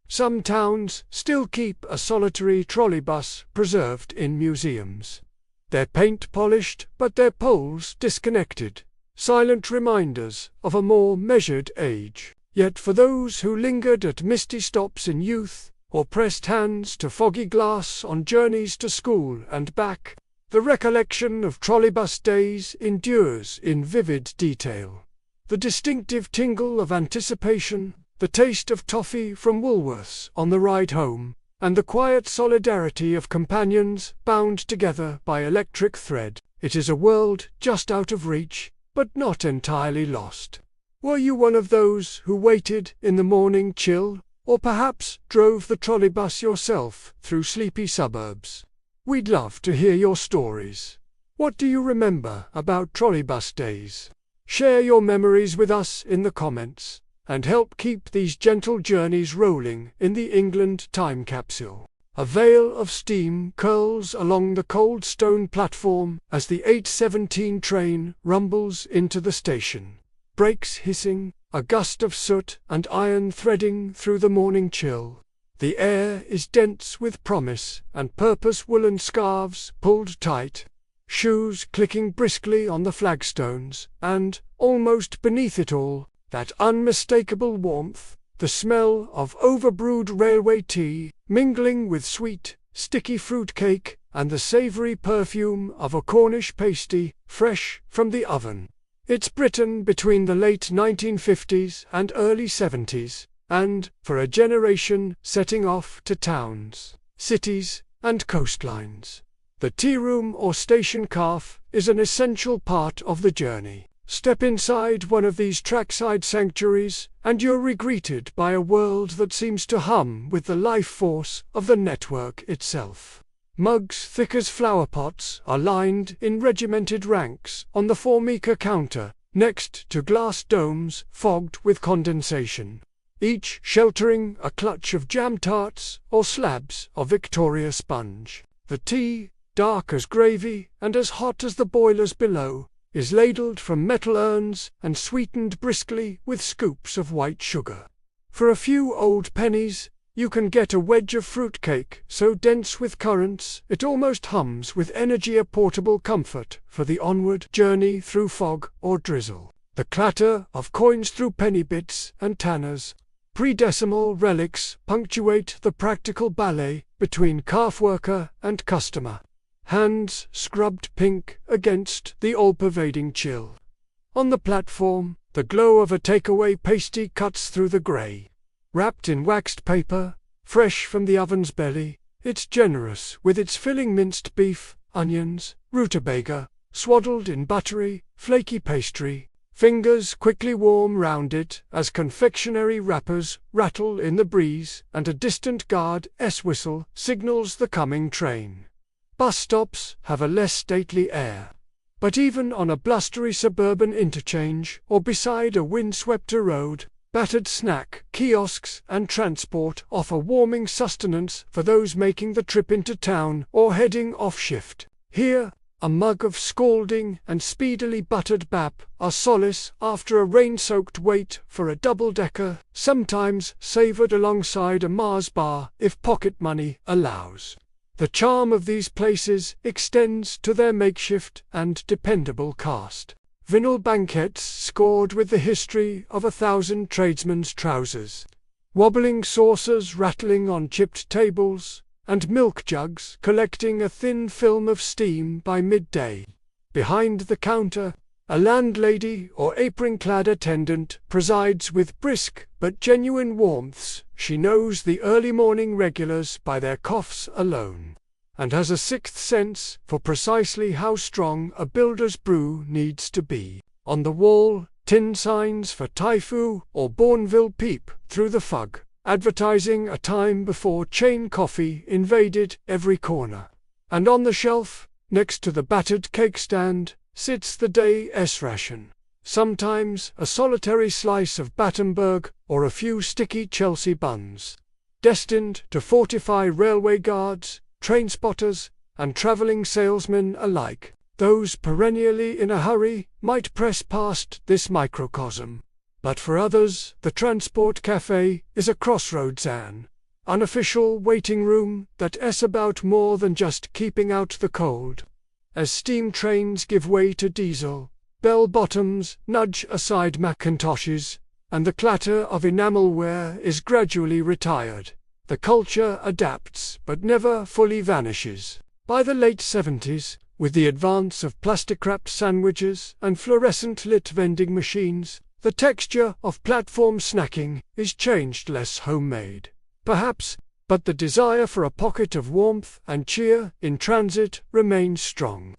Some towns still keep a solitary trolleybus preserved in museums, their paint polished but their poles disconnected, silent reminders of a more measured age. Yet for those who lingered at misty stops in youth, or pressed hands to foggy glass on journeys to school and back, the recollection of trolleybus days endures in vivid detail. The distinctive tingle of anticipation, the taste of toffee from Woolworths on the ride home, and the quiet solidarity of companions bound together by electric thread. It is a world just out of reach, but not entirely lost. Were you one of those who waited in the morning chill, or perhaps drove the trolleybus yourself through sleepy suburbs? We'd love to hear your stories. What do you remember about trolleybus days? Share your memories with us in the comments, and help keep these gentle journeys rolling in the England time capsule. A veil of steam curls along the cold stone platform as the 8:17 train rumbles into the station. Brakes hissing, a gust of soot and iron threading through the morning chill. The air is dense with promise and purpose, woolen scarves pulled tight, shoes clicking briskly on the flagstones, and, almost beneath it all, that unmistakable warmth, the smell of overbrewed railway tea, mingling with sweet, sticky fruitcake, and the savoury perfume of a Cornish pasty, fresh from the oven. It's Britain between the late 1950s and early 70s, and, for a generation, setting off to towns, cities, and coastlines. The tea room or station calf is an essential part of the journey. Step inside one of these trackside sanctuaries, and you're greeted by a world that seems to hum with the life force of the network itself. Mugs thick as flower pots are lined in regimented ranks on the Formica counter, next to glass domes fogged with condensation, each sheltering a clutch of jam tarts or slabs of Victoria sponge. The tea, dark as gravy and as hot as the boilers below, is ladled from metal urns and sweetened briskly with scoops of white sugar. For a few old pennies, you can get a wedge of fruitcake so dense with currants it almost hums with energy, a portable comfort for the onward journey through fog or drizzle. The clatter of coins through penny bits and tanners, pre-decimal relics punctuate the practical ballet between calf worker and customer, hands scrubbed pink against the all-pervading chill. On the platform, the glow of a takeaway pasty cuts through the grey. Wrapped in waxed paper, fresh from the oven's belly, it's generous with its filling minced beef, onions, rutabaga, swaddled in buttery, flaky pastry. Fingers quickly warm round it as confectionery wrappers rattle in the breeze and a distant guard's whistle signals the coming train. Bus stops have a less stately air. But even on a blustery suburban interchange or beside a windswept road, battered snack kiosks and transport offer warming sustenance for those making the trip into town or heading off shift. Here, a mug of scalding and speedily buttered bap are solace after a rain-soaked wait for a double-decker, sometimes savoured alongside a Mars bar if pocket money allows. The charm of these places extends to their makeshift and dependable cast. Vinyl banquettes scored with the history of 1,000 tradesmen's trousers, wobbling saucers rattling on chipped tables, and milk jugs collecting a thin film of steam by midday. Behind the counter, a landlady or apron-clad attendant presides with brisk but genuine warmth. She knows the early morning regulars by their coughs alone, and has a sixth sense for precisely how strong a builder's brew needs to be. On the wall, tin signs for Typhoo or Bourneville peep through the fog, advertising a time before chain coffee invaded every corner. And on the shelf, next to the battered cake stand, sits the day's ration. Sometimes a solitary slice of Battenberg or a few sticky Chelsea buns, destined to fortify railway guards, train spotters, and travelling salesmen alike. Those perennially in a hurry might press past this microcosm. But for others, the Transport Café is a crossroads, an unofficial waiting room that's about more than just keeping out the cold. As steam trains give way to diesel, bell-bottoms nudge aside Macintoshes, and the clatter of enamelware is gradually retired. The culture adapts but never fully vanishes. By the late 70s, with the advance of plastic-wrapped sandwiches and fluorescent-lit vending machines, the texture of platform snacking is changed, less homemade, perhaps, but the desire for a pocket of warmth and cheer in transit remains strong.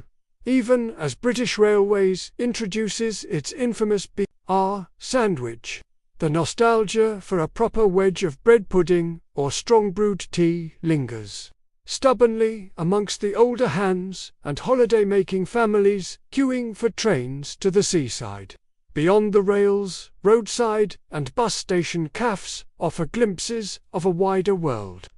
Even as British Railways introduces its infamous BR sandwich, the nostalgia for a proper wedge of bread pudding or strong brewed tea lingers stubbornly amongst the older hands and holiday-making families queuing for trains to the seaside. Beyond the rails, roadside and bus station cafes offer glimpses of a wider world.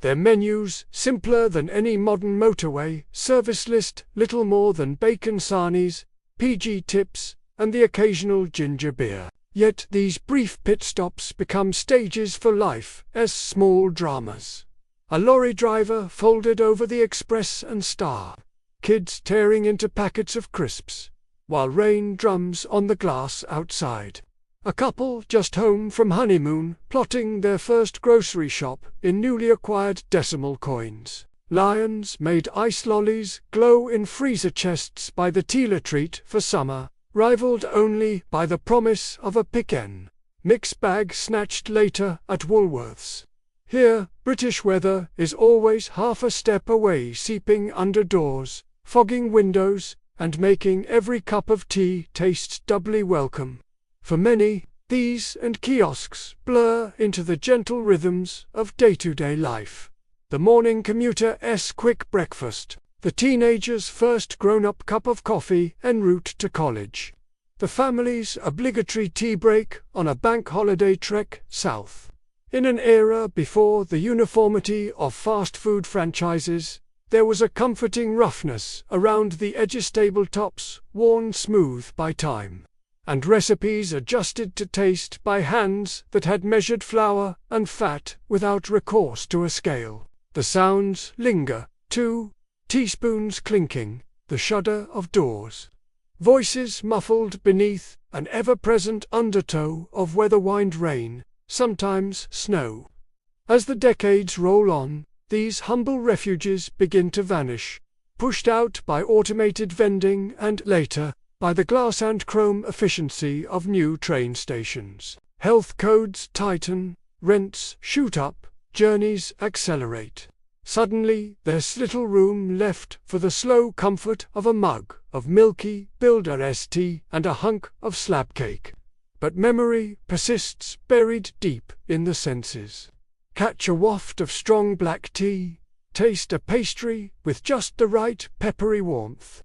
Their menus, simpler than any modern motorway service, list little more than bacon sarnies, PG tips, and the occasional ginger beer. Yet these brief pit stops become stages for life as small dramas. A lorry driver folded over the Express and Star, kids tearing into packets of crisps, while rain drums on the glass outside. A couple just home from honeymoon plotting their first grocery shop in newly acquired decimal coins. Lions-made ice lollies glow in freezer chests by the Teela treat for summer, rivaled only by the promise of a pick-en mix bag snatched later at Woolworths. Here, British weather is always half a step away, seeping under doors, fogging windows, and making every cup of tea taste doubly welcome. For many, these and kiosks blur into the gentle rhythms of day-to-day life. The morning commuter's quick breakfast, the teenager's first grown-up cup of coffee en route to college, the family's obligatory tea break on a bank holiday trek south. In an era before the uniformity of fast food franchises, there was a comforting roughness around the edges, tabletops worn smooth by time, and recipes adjusted to taste by hands that had measured flour and fat without recourse to a scale. The sounds linger, too, teaspoons clinking, the shudder of doors, voices muffled beneath an ever-present undertow of weather-wined rain, sometimes snow. As the decades roll on, these humble refuges begin to vanish, pushed out by automated vending and, later, by the glass and chrome efficiency of new train stations. Health codes tighten, rents shoot up, journeys accelerate. Suddenly, there's little room left for the slow comfort of a mug of milky builder's tea and a hunk of slab cake. But memory persists buried deep in the senses. Catch a waft of strong black tea, taste a pastry with just the right peppery warmth,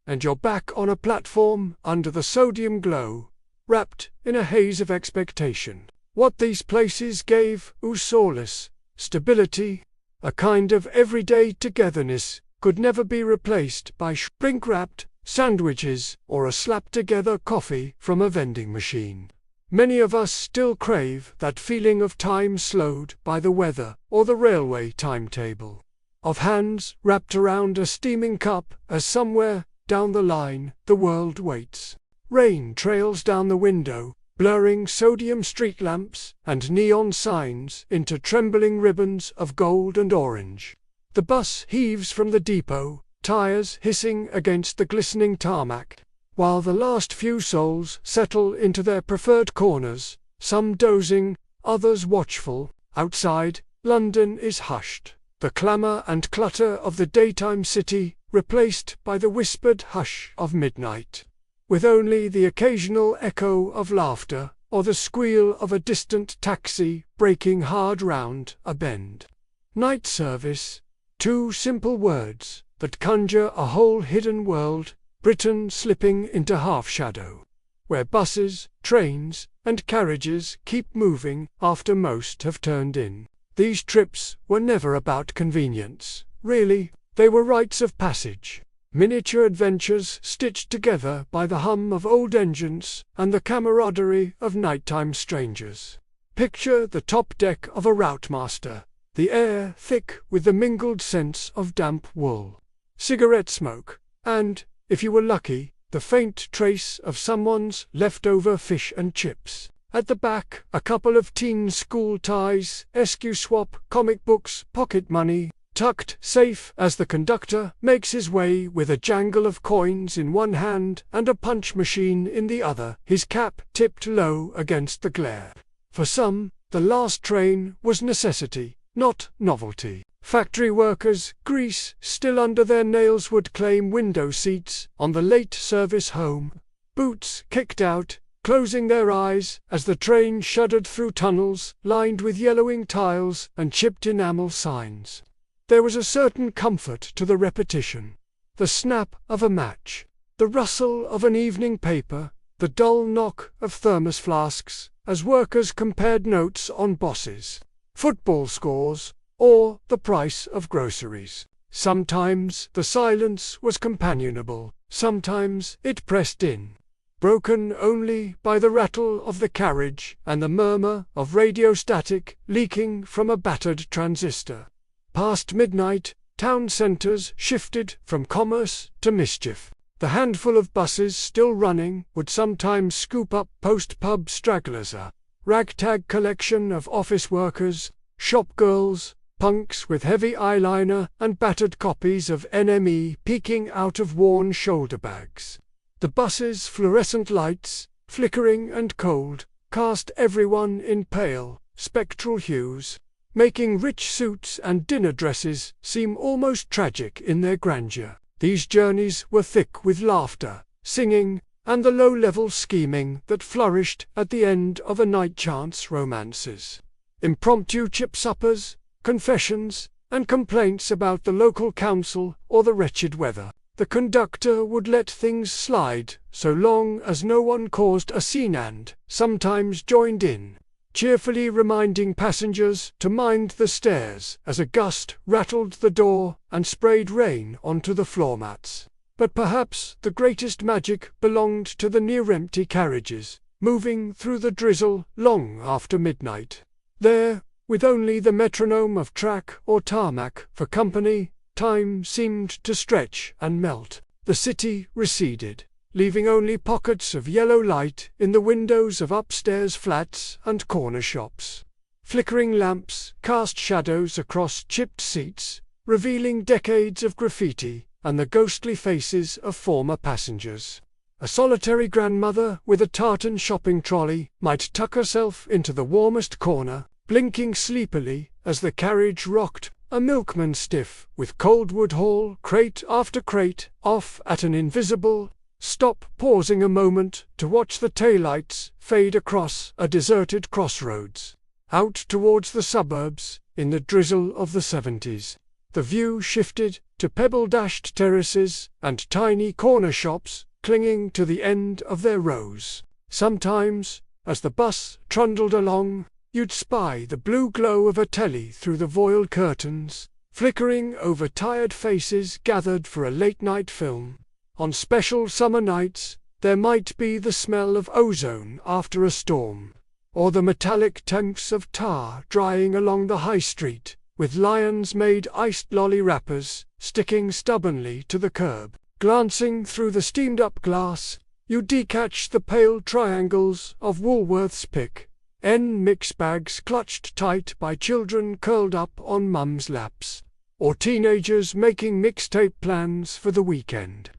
and you're back on a platform under the sodium glow, wrapped in a haze of expectation. What these places gave solace, stability, a kind of everyday togetherness, could never be replaced by shrink-wrapped sandwiches or a slap-together coffee from a vending machine. Many of us still crave that feeling of time slowed by the weather or the railway timetable, of hands wrapped around a steaming cup as somewhere down the line the world waits. Rain trails down the window, blurring sodium street lamps and neon signs into trembling ribbons of gold and orange. The bus heaves from the depot, tires hissing against the glistening tarmac, while the last few souls settle into their preferred corners, some dozing, others watchful. Outside, London is hushed, the clamour and clutter of the daytime city replaced by the whispered hush of midnight, with only the occasional echo of laughter or the squeal of a distant taxi breaking hard round a bend. Night service, two simple words that conjure a whole hidden world, Britain slipping into half-shadow, where buses, trains, and carriages keep moving after most have turned in. These trips were never about convenience, really, they were rites of passage, miniature adventures stitched together by the hum of old engines and the camaraderie of nighttime strangers. Picture the top deck of a routemaster, the air thick with the mingled scents of damp wool, cigarette smoke, and, if you were lucky, the faint trace of someone's leftover fish and chips. At the back, a couple of teen school ties, SQ-swap, comic books, pocket money, tucked safe as the conductor makes his way with a jangle of coins in one hand and a punch machine in the other, his cap tipped low against the glare. For some, the last train was necessity, not novelty. Factory workers, grease still under their nails, would claim window seats on the late service home, boots kicked out, closing their eyes as the train shuddered through tunnels lined with yellowing tiles and chipped enamel signs. There was a certain comfort to the repetition, the snap of a match, the rustle of an evening paper, the dull knock of thermos flasks, as workers compared notes on bosses, football scores, or the price of groceries. Sometimes the silence was companionable, sometimes it pressed in, broken only by the rattle of the carriage and the murmur of radio static leaking from a battered transistor. Past midnight, town centres shifted from commerce to mischief. The handful of buses still running would sometimes scoop up post-pub stragglers, a ragtag collection of office workers, shop girls, punks with heavy eyeliner and battered copies of NME peeking out of worn shoulder bags. The bus's fluorescent lights, flickering and cold, cast everyone in pale, spectral hues, making rich suits and dinner dresses seem almost tragic in their grandeur. These journeys were thick with laughter, singing, and the low-level scheming that flourished at the end of a night chance romances. Impromptu chip suppers, confessions, and complaints about the local council or the wretched weather. The conductor would let things slide so long as no one caused a scene and, sometimes joined in, cheerfully reminding passengers to mind the stairs as a gust rattled the door and sprayed rain onto the floor mats. But perhaps the greatest magic belonged to the near-empty carriages, moving through the drizzle long after midnight. There, with only the metronome of track or tarmac for company, time seemed to stretch and melt. The city receded, leaving only pockets of yellow light in the windows of upstairs flats and corner shops. Flickering lamps cast shadows across chipped seats, revealing decades of graffiti and the ghostly faces of former passengers. A solitary grandmother with a tartan shopping trolley might tuck herself into the warmest corner, blinking sleepily as the carriage rocked, a milkman stiff with Coldwood Hall crate after crate off at an invisible stop, pausing a moment to watch the taillights fade across a deserted crossroads. Out towards the suburbs, in the drizzle of the 70s, the view shifted to pebble-dashed terraces and tiny corner shops clinging to the end of their rows. Sometimes, as the bus trundled along, you'd spy the blue glow of a telly through the voile curtains, flickering over tired faces gathered for a late-night film. On special summer nights, there might be the smell of ozone after a storm, or the metallic tanks of tar drying along the high street, with lions-made iced lolly wrappers sticking stubbornly to the curb. Glancing through the steamed-up glass, you decatch the pale triangles of Woolworths pick-n mix bags clutched tight by children curled up on mum's laps, or teenagers making mixtape plans for the weekend.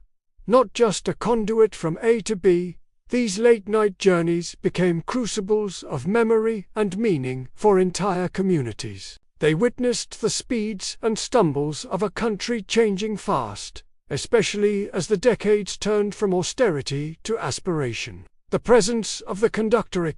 Not just a conduit from A to B, these late-night journeys became crucibles of memory and meaning for entire communities. They witnessed the speeds and stumbles of a country changing fast, especially as the decades turned from austerity to aspiration. The presence of the conductor,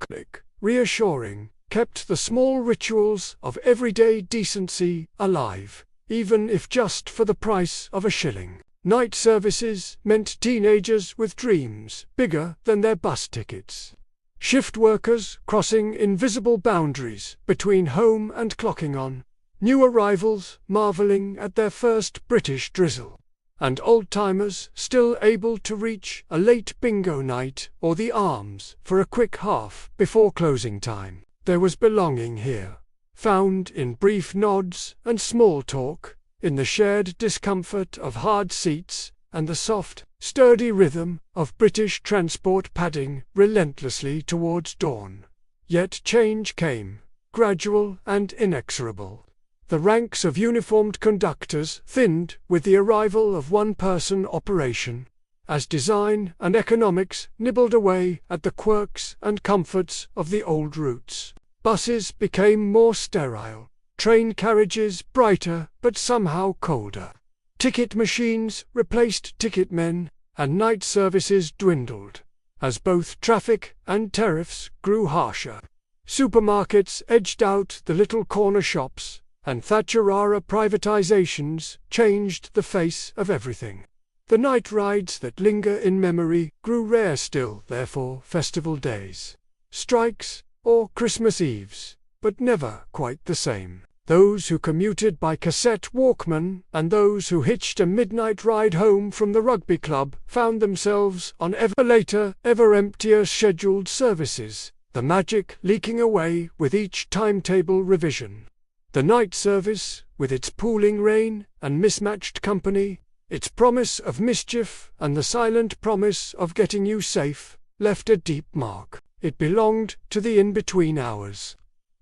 reassuring, kept the small rituals of everyday decency alive, even if just for the price of a shilling. Night services meant teenagers with dreams bigger than their bus tickets. Shift workers crossing invisible boundaries between home and clocking on, new arrivals marveling at their first British drizzle, and old-timers still able to reach a late bingo night or the Arms for a quick half before closing time. There was belonging here, found in brief nods and small talk, in the shared discomfort of hard seats and the soft, sturdy rhythm of British transport padding relentlessly towards dawn. Yet change came, gradual and inexorable. The ranks of uniformed conductors thinned with the arrival of one-person operation, as design and economics nibbled away at the quirks and comforts of the old routes. Buses became more sterile, train carriages brighter but somehow colder. Ticket machines replaced ticket men, and night services dwindled, as both traffic and tariffs grew harsher. Supermarkets edged out the little corner shops, and Thatcher-era privatizations changed the face of everything. The night rides that linger in memory grew rare still, therefore, festival days, strikes, or Christmas Eves, but never quite the same. Those who commuted by cassette Walkman and those who hitched a midnight ride home from the rugby club found themselves on ever later, ever emptier scheduled services, the magic leaking away with each timetable revision. The night service, with its pooling rain and mismatched company, its promise of mischief and the silent promise of getting you safe, left a deep mark. It belonged to the in-between hours,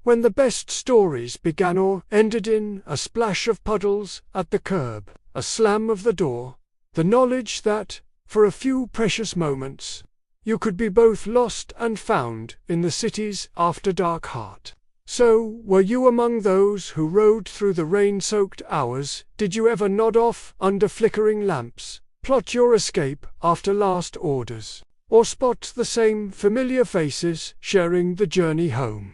when the best stories began or ended in a splash of puddles at the curb, a slam of the door, the knowledge that, for a few precious moments, you could be both lost and found in the city's after-dark heart. So, were you among those who rode through the rain-soaked hours? Did you ever nod off under flickering lamps, plot your escape after last orders, or spot the same familiar faces sharing the journey home?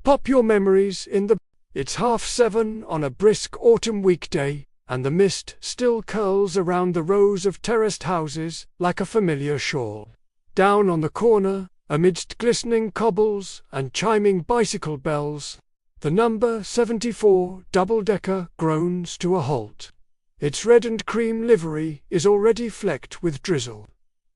Pop your memories in the... It's 7:30 on a brisk autumn weekday, and the mist still curls around the rows of terraced houses like a familiar shawl. Down on the corner, amidst glistening cobbles and chiming bicycle bells, the number 74 double-decker groans to a halt. Its red and cream livery is already flecked with drizzle.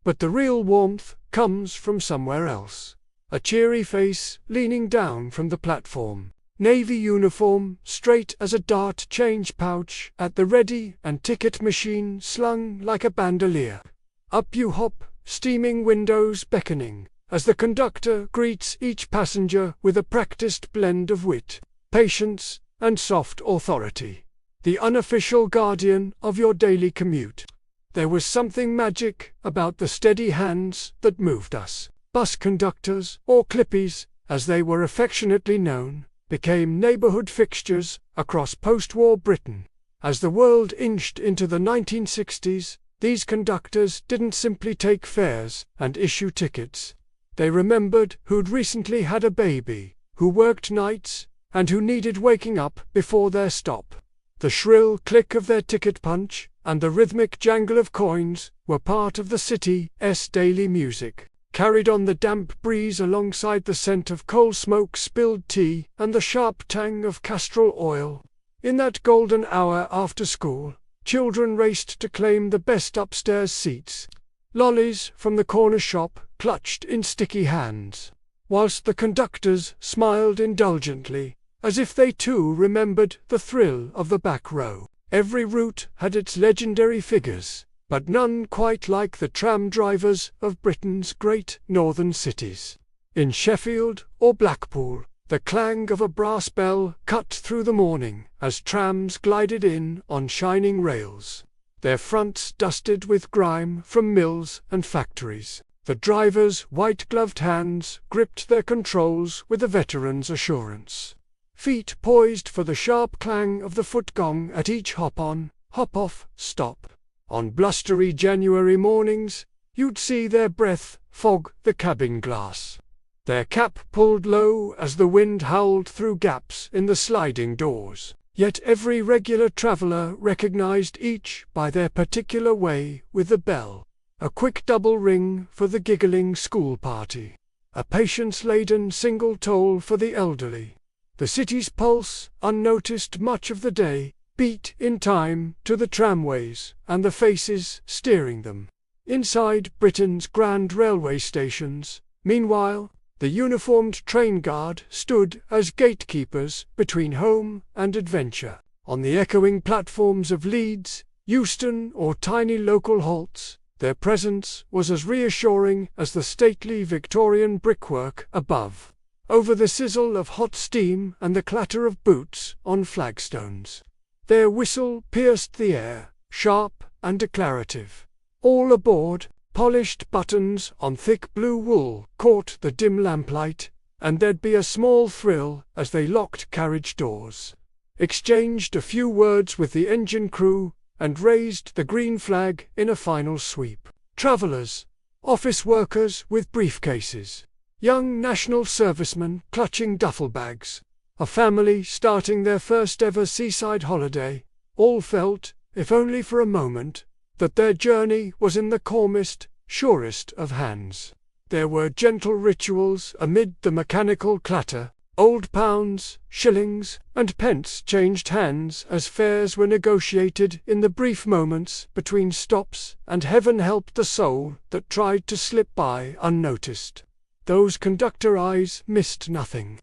But the real warmth comes from somewhere else. A cheery face leaning down from the platform. Navy uniform, straight as a dart, change pouch at the ready, and ticket machine slung like a bandolier. Up you hop, steaming windows beckoning, as the conductor greets each passenger with a practiced blend of wit, patience, and soft authority. The unofficial guardian of your daily commute. There was something magic about the steady hands that moved us. Bus conductors, or clippies, as they were affectionately known, became neighborhood fixtures across post-war Britain. As the world inched into the 1960s, these conductors didn't simply take fares and issue tickets. They remembered who'd recently had a baby, who worked nights, and who needed waking up before their stop. The shrill click of their ticket punch and the rhythmic jangle of coins were part of the city's daily music, carried on the damp breeze alongside the scent of coal smoke, spilled tea, and the sharp tang of castor oil. In that golden hour after school, children raced to claim the best upstairs seats, lollies from the corner shop clutched in sticky hands, whilst the conductors smiled indulgently, as if they too remembered the thrill of the back row. Every route had its legendary figures, but none quite like the tram drivers of Britain's great northern cities. In Sheffield or Blackpool, the clang of a brass bell cut through the morning as trams glided in on shining rails, their fronts dusted with grime from mills and factories. The drivers' white-gloved hands gripped their controls with a veteran's assurance. Feet poised for the sharp clang of the foot gong at each hop-on, hop-off stop. On blustery January mornings, you'd see their breath fog the cabin glass. Their cap pulled low as the wind howled through gaps in the sliding doors. Yet every regular traveller recognized each by their particular way with the bell. A quick double ring for the giggling school party. A patience-laden single toll for the elderly. The city's pulse, unnoticed much of the day, beat in time to the tramways and the faces steering them. Inside Britain's grand railway stations, meanwhile, the uniformed train guard stood as gatekeepers between home and adventure. On the echoing platforms of Leeds, Euston, or tiny local halts, their presence was as reassuring as the stately Victorian brickwork above. Over the sizzle of hot steam and the clatter of boots on flagstones, their whistle pierced the air, sharp and declarative. All aboard, polished buttons on thick blue wool caught the dim lamplight, and there'd be a small thrill as they locked carriage doors, exchanged a few words with the engine crew, and raised the green flag in a final sweep. Travellers, office workers with briefcases, young national servicemen clutching duffel bags, a family starting their first ever seaside holiday, all felt, if only for a moment, that their journey was in the calmest, surest of hands. There were gentle rituals amid the mechanical clatter. Old pounds, shillings, and pence changed hands as fares were negotiated in the brief moments between stops, and heaven help the soul that tried to slip by unnoticed. Those conductor eyes missed nothing.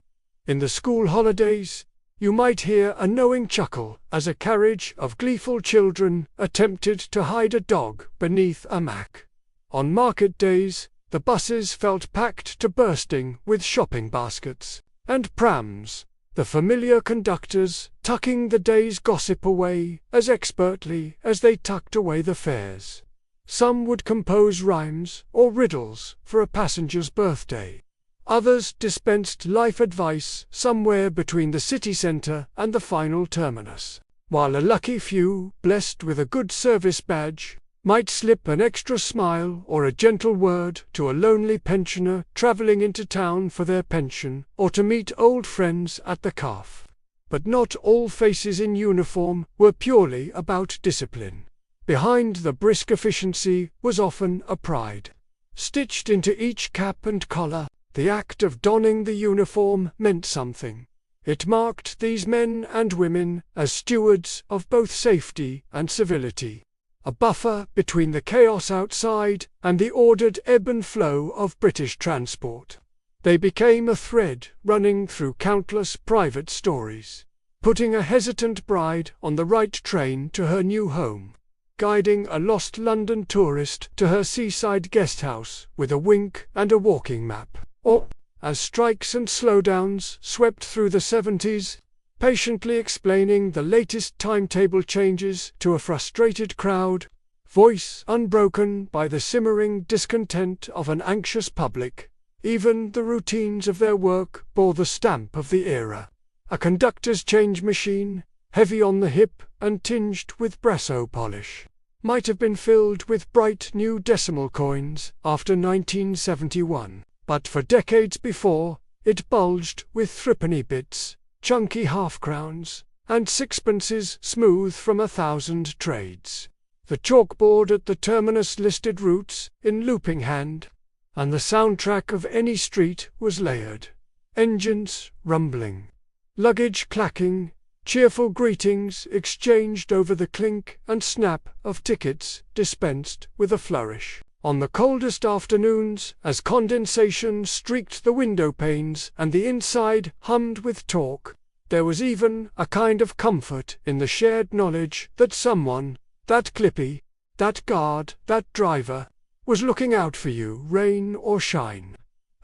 In the school holidays, you might hear a knowing chuckle as a carriage of gleeful children attempted to hide a dog beneath a mac. On market days, the buses felt packed to bursting with shopping baskets and prams, the familiar conductors tucking the day's gossip away as expertly as they tucked away the fares. Some would compose rhymes or riddles for a passenger's birthday. Others dispensed life advice somewhere between the city centre and the final terminus, while a lucky few, blessed with a good service badge, might slip an extra smile or a gentle word to a lonely pensioner travelling into town for their pension or to meet old friends at the calf. But not all faces in uniform were purely about discipline. Behind the brisk efficiency was often a pride. Stitched into each cap and collar, the act of donning the uniform meant something. It marked these men and women as stewards of both safety and civility, a buffer between the chaos outside and the ordered ebb and flow of British transport. They became a thread running through countless private stories, putting a hesitant bride on the right train to her new home, guiding a lost London tourist to her seaside guesthouse with a wink and a walking map, or, as strikes and slowdowns swept through the 70s, patiently explaining the latest timetable changes to a frustrated crowd, voice unbroken by the simmering discontent of an anxious public. Even the routines of their work bore the stamp of the era. A conductor's change machine, heavy on the hip and tinged with brasso polish, might have been filled with bright new decimal coins after 1971, but for decades before, it bulged with threepenny bits, chunky half-crowns, and sixpences smooth from 1,000 trades. The chalkboard at the terminus listed routes in looping hand, and the soundtrack of any street was layered. Engines rumbling, luggage clacking, cheerful greetings exchanged over the clink and snap of tickets dispensed with a flourish. On the coldest afternoons, as condensation streaked the window panes and the inside hummed with talk, there was even a kind of comfort in the shared knowledge that someone, that clippy, that guard, that driver, was looking out for you, rain or shine.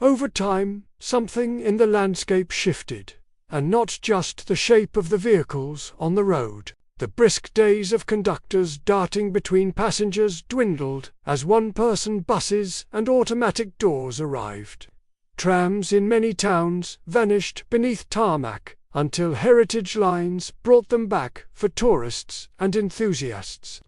Over time, something in the landscape shifted, and not just the shape of the vehicles on the road. The brisk days of conductors darting between passengers dwindled as one-person buses and automatic doors arrived. Trams in many towns vanished beneath tarmac until heritage lines brought them back for tourists and enthusiasts.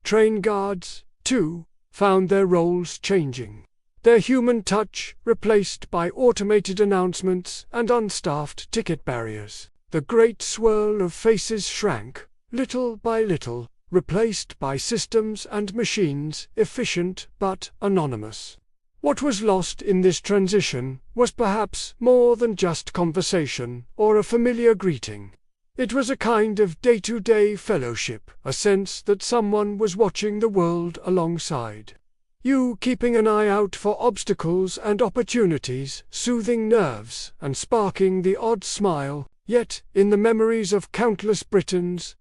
Train guards, too, found their roles changing, their human touch replaced by automated announcements and unstaffed ticket barriers. The great swirl of faces shrank, little by little, replaced by systems and machines efficient but anonymous. What was lost in this transition was perhaps more than just conversation or a familiar greeting. It was a kind of day-to-day fellowship, a sense that someone was watching the world alongside you, keeping an eye out for obstacles and opportunities, soothing nerves and sparking the odd smile. Yet, in the memories of countless Britons,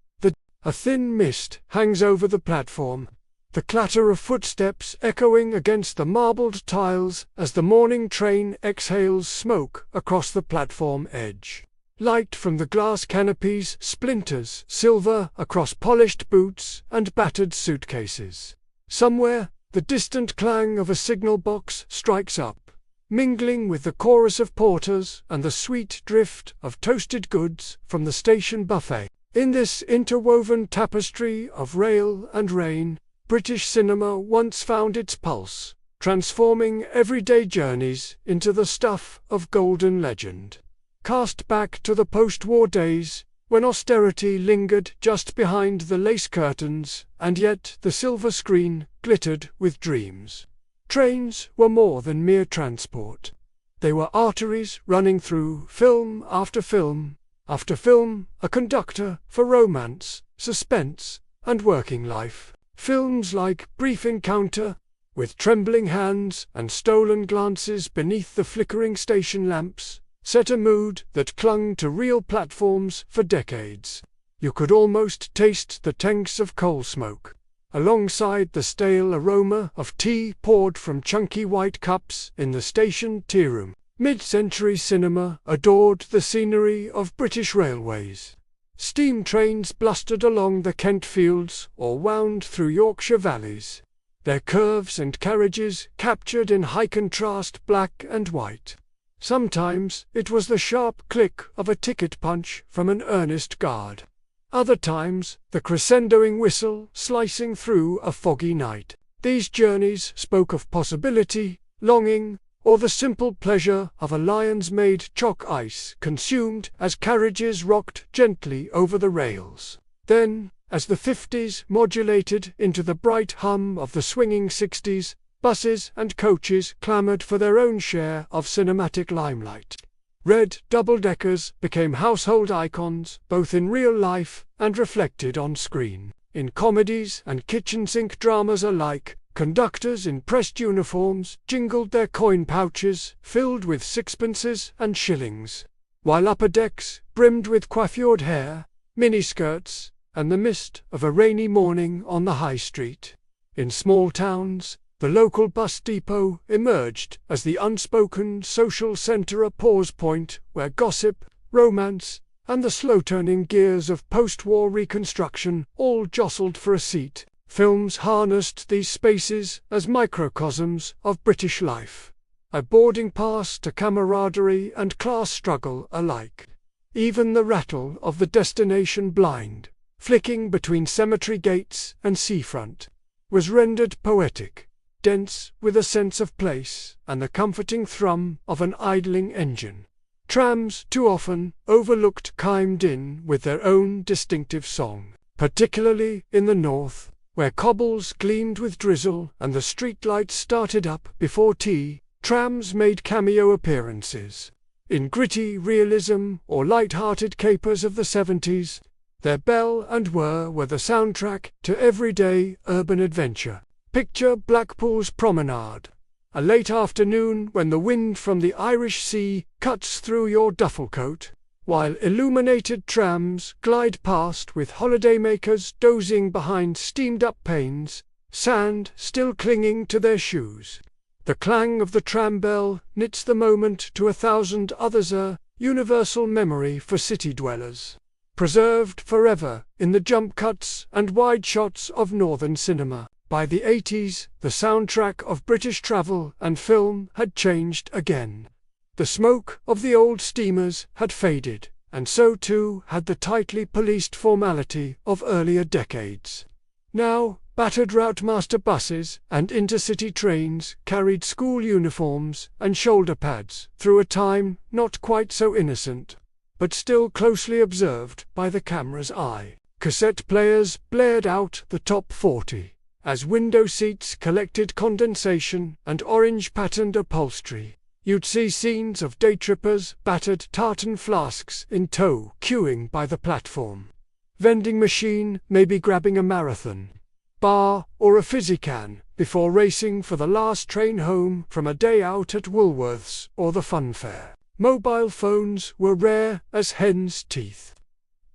a thin mist hangs over the platform, the clatter of footsteps echoing against the marbled tiles as the morning train exhales smoke across the platform edge. Light from the glass canopies splinters silver across polished boots and battered suitcases. Somewhere, the distant clang of a signal box strikes up, mingling with the chorus of porters and the sweet drift of toasted goods from the station buffet. In this interwoven tapestry of rail and rain, British cinema once found its pulse, transforming everyday journeys into the stuff of golden legend. Cast back to the post-war days, when austerity lingered just behind the lace curtains, and yet the silver screen glittered with dreams. Trains were more than mere transport. They were arteries running through film after film, after film, a conductor for romance, suspense, and working life. Films like Brief Encounter, with trembling hands and stolen glances beneath the flickering station lamps, set a mood that clung to real platforms for decades. You could almost taste the tanks of coal smoke, alongside the stale aroma of tea poured from chunky white cups in the station tea room. Mid-century cinema adored the scenery of British railways. Steam trains blustered along the Kent fields or wound through Yorkshire valleys, their curves and carriages captured in high-contrast black and white. Sometimes it was the sharp click of a ticket punch from an earnest guard. Other times, the crescendoing whistle slicing through a foggy night. These journeys spoke of possibility, longing, or the simple pleasure of a lion's-made chalk ice consumed as carriages rocked gently over the rails. Then, as the 50s modulated into the bright hum of the swinging 60s, buses and coaches clamoured for their own share of cinematic limelight. Red double-deckers became household icons, both in real life and reflected on screen. In comedies and kitchen sink dramas alike, conductors in pressed uniforms jingled their coin pouches filled with sixpences and shillings, while upper decks brimmed with coiffured hair, miniskirts, and the mist of a rainy morning on the high street. In small towns, the local bus depot emerged as the unspoken social centre, a pause point where gossip, romance, and the slow-turning gears of post-war reconstruction all jostled for a seat. Films harnessed these spaces as microcosms of British life, a boarding pass to camaraderie and class struggle alike. Even the rattle of the destination blind, flicking between cemetery gates and seafront, was rendered poetic, dense with a sense of place and the comforting thrum of an idling engine. Trams, too often overlooked, chimed in with their own distinctive song, particularly in the north, where cobbles gleamed with drizzle and the streetlights started up before tea. Trams made cameo appearances. In gritty realism or light-hearted capers of the 70s, their bell and whir were the soundtrack to everyday urban adventure. Picture Blackpool's promenade, a late afternoon when the wind from the Irish Sea cuts through your duffel coat, while illuminated trams glide past with holidaymakers dozing behind steamed-up panes, sand still clinging to their shoes. The clang of the tram bell knits the moment to 1,000 others, a universal memory for city dwellers, preserved forever in the jump cuts and wide shots of northern cinema. By the 80s, the soundtrack of British travel and film had changed again. The smoke of the old steamers had faded, and so too had the tightly policed formality of earlier decades. Now, battered routemaster buses and intercity trains carried school uniforms and shoulder pads through a time not quite so innocent, but still closely observed by the camera's eye. Cassette players blared out the top 40. As window seats collected condensation and orange-patterned upholstery, you'd see scenes of day-trippers, battered tartan flasks in tow, queuing by the platform. Vending machine maybe grabbing a marathon bar or a fizzy can before racing for the last train home from a day out at Woolworths or the fun fair. Mobile phones were rare as hen's teeth.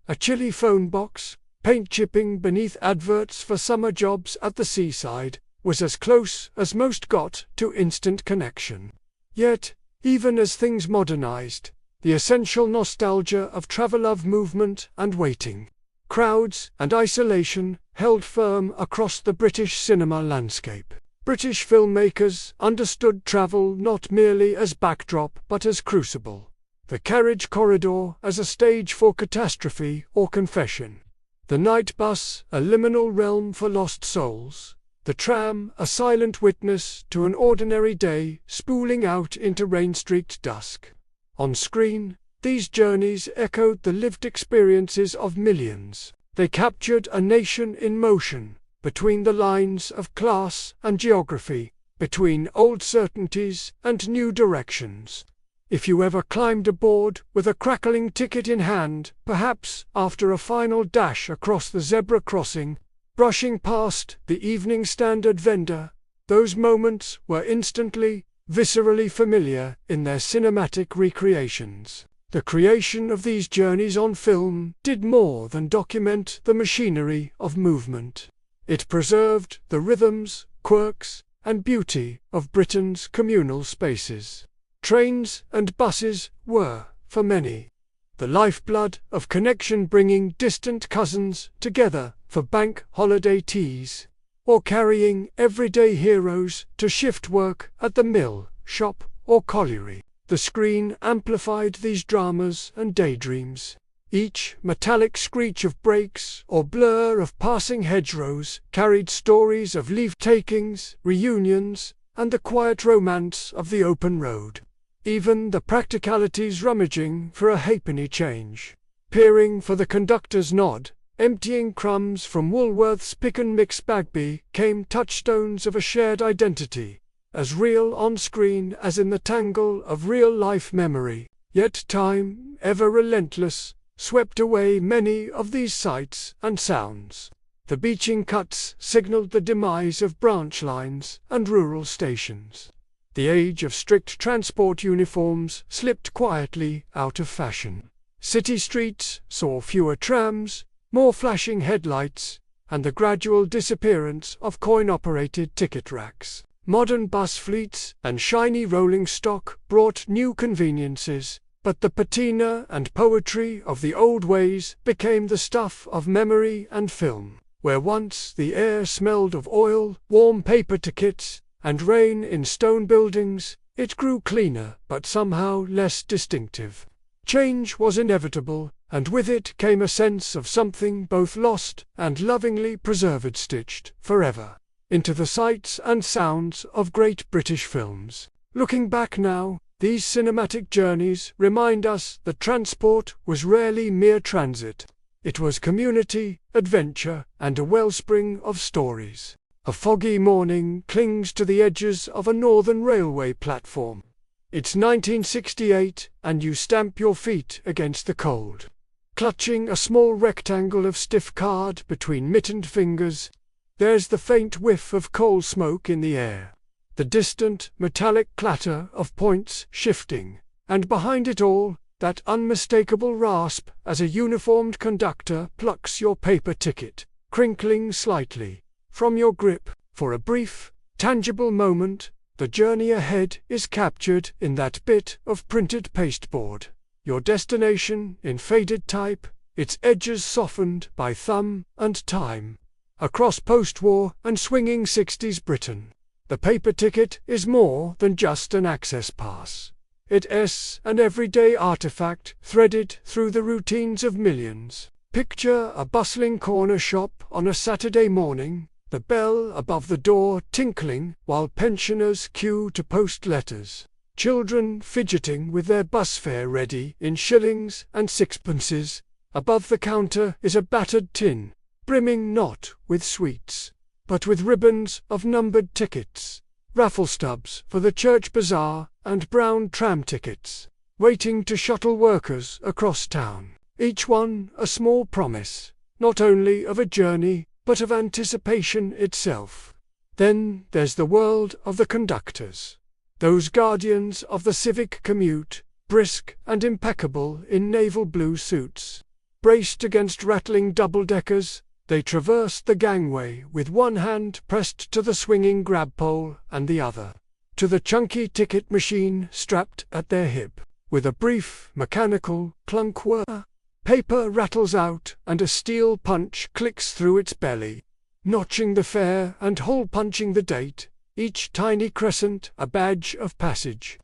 A chilly phone box, paint chipping beneath adverts for summer jobs at the seaside, was as close as most got to instant connection. Yet, even as things modernized, the essential nostalgia of travel-love movement and waiting, crowds and isolation held firm across the British cinema landscape. British filmmakers understood travel not merely as backdrop but as crucible, the carriage corridor as a stage for catastrophe or confession. The night bus, a liminal realm for lost souls. The tram, a silent witness to an ordinary day spooling out into rain-streaked dusk. On screen, these journeys echoed the lived experiences of millions. They captured a nation in motion, between the lines of class and geography, between old certainties and new directions. If you ever climbed aboard with a crackling ticket in hand, perhaps after a final dash across the zebra crossing, brushing past the Evening Standard vendor, those moments were instantly, viscerally familiar in their cinematic recreations. The creation of these journeys on film did more than document the machinery of movement. It preserved the rhythms, quirks, and beauty of Britain's communal spaces. Trains and buses were, for many, the lifeblood of connection, bringing distant cousins together for bank holiday teas, or carrying everyday heroes to shift work at the mill, shop, or colliery. The screen amplified these dramas and daydreams. Each metallic screech of brakes or blur of passing hedgerows carried stories of leave-takings, reunions, and the quiet romance of the open road. Even the practicalities rummaging for a halfpenny change, peering for the conductor's nod, emptying crumbs from Woolworths' pick-and-mix bagby came touchstones of a shared identity, as real on-screen as in the tangle of real-life memory. Yet time, ever relentless, swept away many of these sights and sounds. The beaching cuts signaled the demise of branch lines and rural stations. The age of strict transport uniforms slipped quietly out of fashion. City streets saw fewer trams, more flashing headlights, and the gradual disappearance of coin-operated ticket racks. Modern bus fleets and shiny rolling stock brought new conveniences, but the patina and poetry of the old ways became the stuff of memory and film. Where once the air smelled of oil, warm paper tickets, and rain in stone buildings, it grew cleaner but somehow less distinctive. Change was inevitable, and with it came a sense of something both lost and lovingly preserved, stitched forever into the sights and sounds of great British films. Looking back now, these cinematic journeys remind us that transport was rarely mere transit. It was community, adventure, and a wellspring of stories. A foggy morning clings to the edges of a northern railway platform. It's 1968, and you stamp your feet against the cold. Clutching a small rectangle of stiff card between mittened fingers, there's the faint whiff of coal smoke in the air, the distant metallic clatter of points shifting, and behind it all, that unmistakable rasp as a uniformed conductor plucks your paper ticket, crinkling slightly, from your grip. For a brief, tangible moment, the journey ahead is captured in that bit of printed pasteboard. Your destination in faded type, its edges softened by thumb and time. Across post-war and swinging 60s Britain, the paper ticket is more than just an access pass. It's an everyday artifact threaded through the routines of millions. Picture a bustling corner shop on a Saturday morning, the bell above the door tinkling while pensioners queue to post letters. Children fidgeting with their bus fare ready in shillings and sixpences. Above the counter is a battered tin, brimming not with sweets, but with ribbons of numbered tickets, raffle stubs for the church bazaar, and brown tram tickets, waiting to shuttle workers across town. Each one a small promise, not only of a journey, but of anticipation itself. Then there's the world of the conductors. Those guardians of the civic commute, brisk and impeccable in naval blue suits. Braced against rattling double-deckers, they traversed the gangway with one hand pressed to the swinging grab pole and the other to the chunky ticket machine strapped at their hip. With a brief, mechanical clunk whir, paper rattles out and a steel punch clicks through its belly, notching the fare and hole-punching the date, each tiny crescent a badge of passage.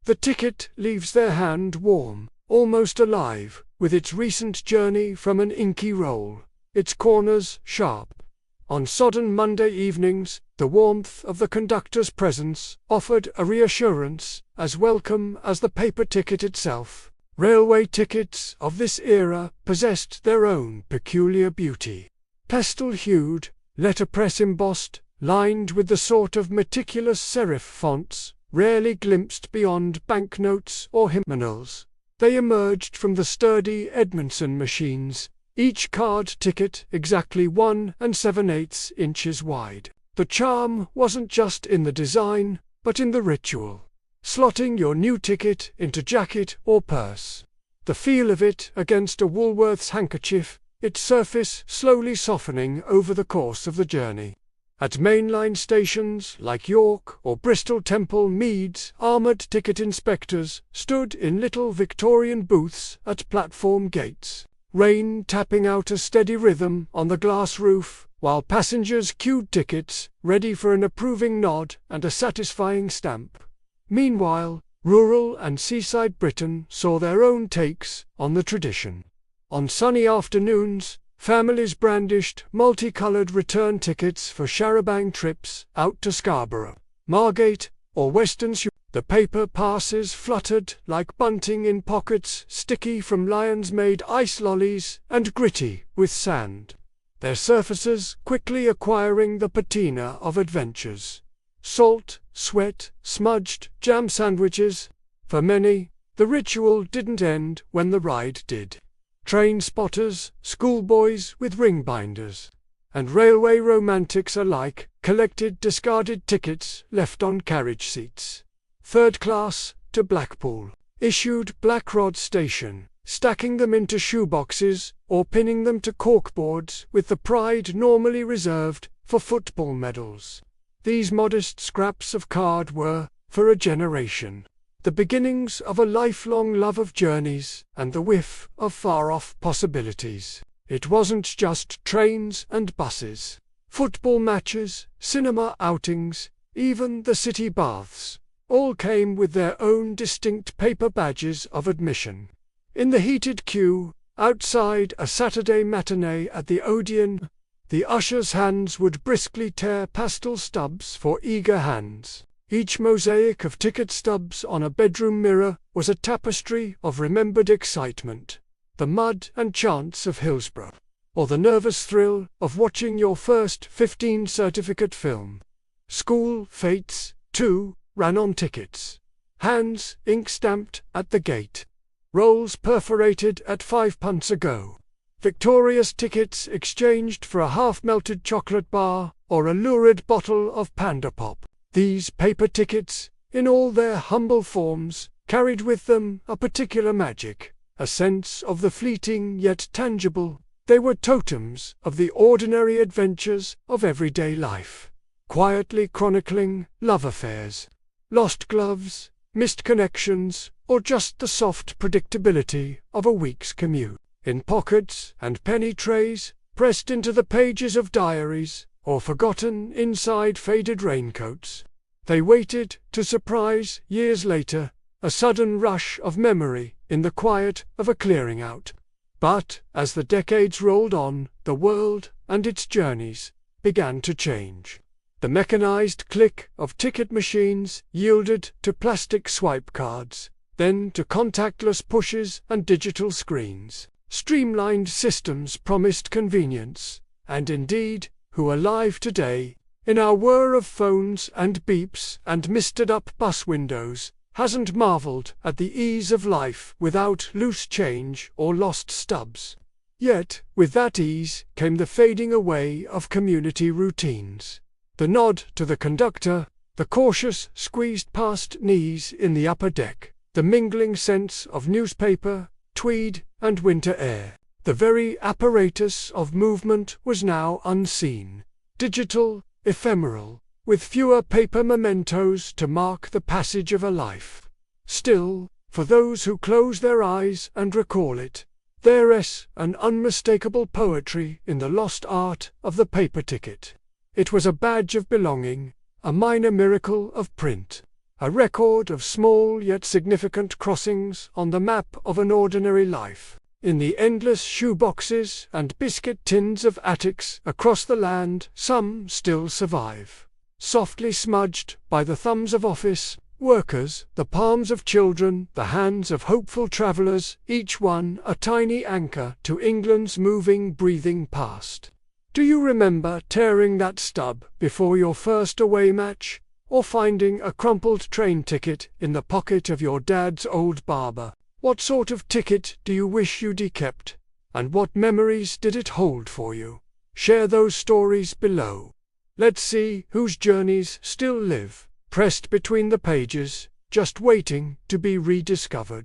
The ticket leaves their hand warm, almost alive, with its recent journey from an inky roll, its corners sharp. On sodden Monday evenings, the warmth of the conductor's presence offered a reassurance as welcome as the paper ticket itself. Railway tickets of this era possessed their own peculiar beauty. Pastel-hued, letterpress embossed, lined with the sort of meticulous serif fonts rarely glimpsed beyond banknotes or hymnals, they emerged from the sturdy Edmondson machines, each card ticket exactly 1 7/8 inches wide. The charm wasn't just in the design, but in the ritual. Slotting your new ticket into jacket or purse. The feel of it against a Woolworths handkerchief, its surface slowly softening over the course of the journey. At mainline stations like York or Bristol Temple Meads, armoured ticket inspectors stood in little Victorian booths at platform gates, rain tapping out a steady rhythm on the glass roof, while passengers queued tickets, ready for an approving nod and a satisfying stamp. Meanwhile, Rural and seaside Britain saw their own takes on the tradition. On sunny afternoons, families brandished multicolored return tickets for charabanc trips out to Scarborough, Margate, or Western. The paper passes fluttered like bunting in pockets sticky from Lyons-made ice lollies and gritty with sand, their surfaces quickly acquiring the patina of adventures. Salt, sweat, smudged jam sandwiches. For many, the ritual didn't end when the ride did. Train spotters, schoolboys with ring binders, and railway romantics alike collected discarded tickets left on carriage seats. Third class to Blackpool, issued Blackrod Station, stacking them into shoeboxes or pinning them to corkboards with the pride normally reserved for football medals. These modest scraps of card were, for a generation, the beginnings of a lifelong love of journeys and the whiff of far-off possibilities. It wasn't just trains and buses, football matches, cinema outings, even the city baths, all came with their own distinct paper badges of admission. In the heated queue, outside a Saturday matinee at the Odeon, the usher's hands would briskly tear pastel stubs for eager hands. Each mosaic of ticket stubs on a bedroom mirror was a tapestry of remembered excitement, the mud and chants of Hillsborough, or the nervous thrill of watching your first 15 certificate film. School fates, too, ran on tickets. Hands ink-stamped at the gate. Rolls perforated at 5 pence a go. Victorious tickets exchanged for a half-melted chocolate bar or a lurid bottle of Panda Pop. These paper tickets, in all their humble forms, carried with them a particular magic, a sense of the fleeting yet tangible. They were totems of the ordinary adventures of everyday life, quietly chronicling love affairs, lost gloves, missed connections, or just the soft predictability of a week's commute. In pockets and penny trays, pressed into the pages of diaries, or forgotten inside faded raincoats, they waited to surprise, years later, a sudden rush of memory in the quiet of a clearing-out. But, as the decades rolled on, the world and its journeys began to change. The mechanized click of ticket machines yielded to plastic swipe cards, then to contactless pushes and digital screens. Streamlined systems promised convenience, and indeed, who are alive today, in our whir of phones and beeps and misted-up bus windows, hasn't marveled at the ease of life without loose change or lost stubs. Yet, with that ease came the fading away of community routines. The nod to the conductor, the cautious squeezed past knees in the upper deck, the mingling scents of newspaper, tweed, and winter air. The very apparatus of movement was now unseen, digital, ephemeral, with fewer paper mementos to mark the passage of a life. Still, for those who close their eyes and recall it, there is an unmistakable poetry in the lost art of the paper ticket. It was a badge of belonging, a minor miracle of print, a record of small yet significant crossings on the map of an ordinary life. In the endless shoeboxes and biscuit tins of attics across the land, some still survive. Softly smudged by the thumbs of office workers, the palms of children, the hands of hopeful travellers, each one a tiny anchor to England's moving, breathing past. Do you remember tearing that stub before your first away match, or finding a crumpled train ticket in the pocket of your dad's old barber? What sort of ticket do you wish you'd kept, and what memories did it hold for you? Share those stories below. Let's see whose journeys still live, pressed between the pages, just waiting to be rediscovered.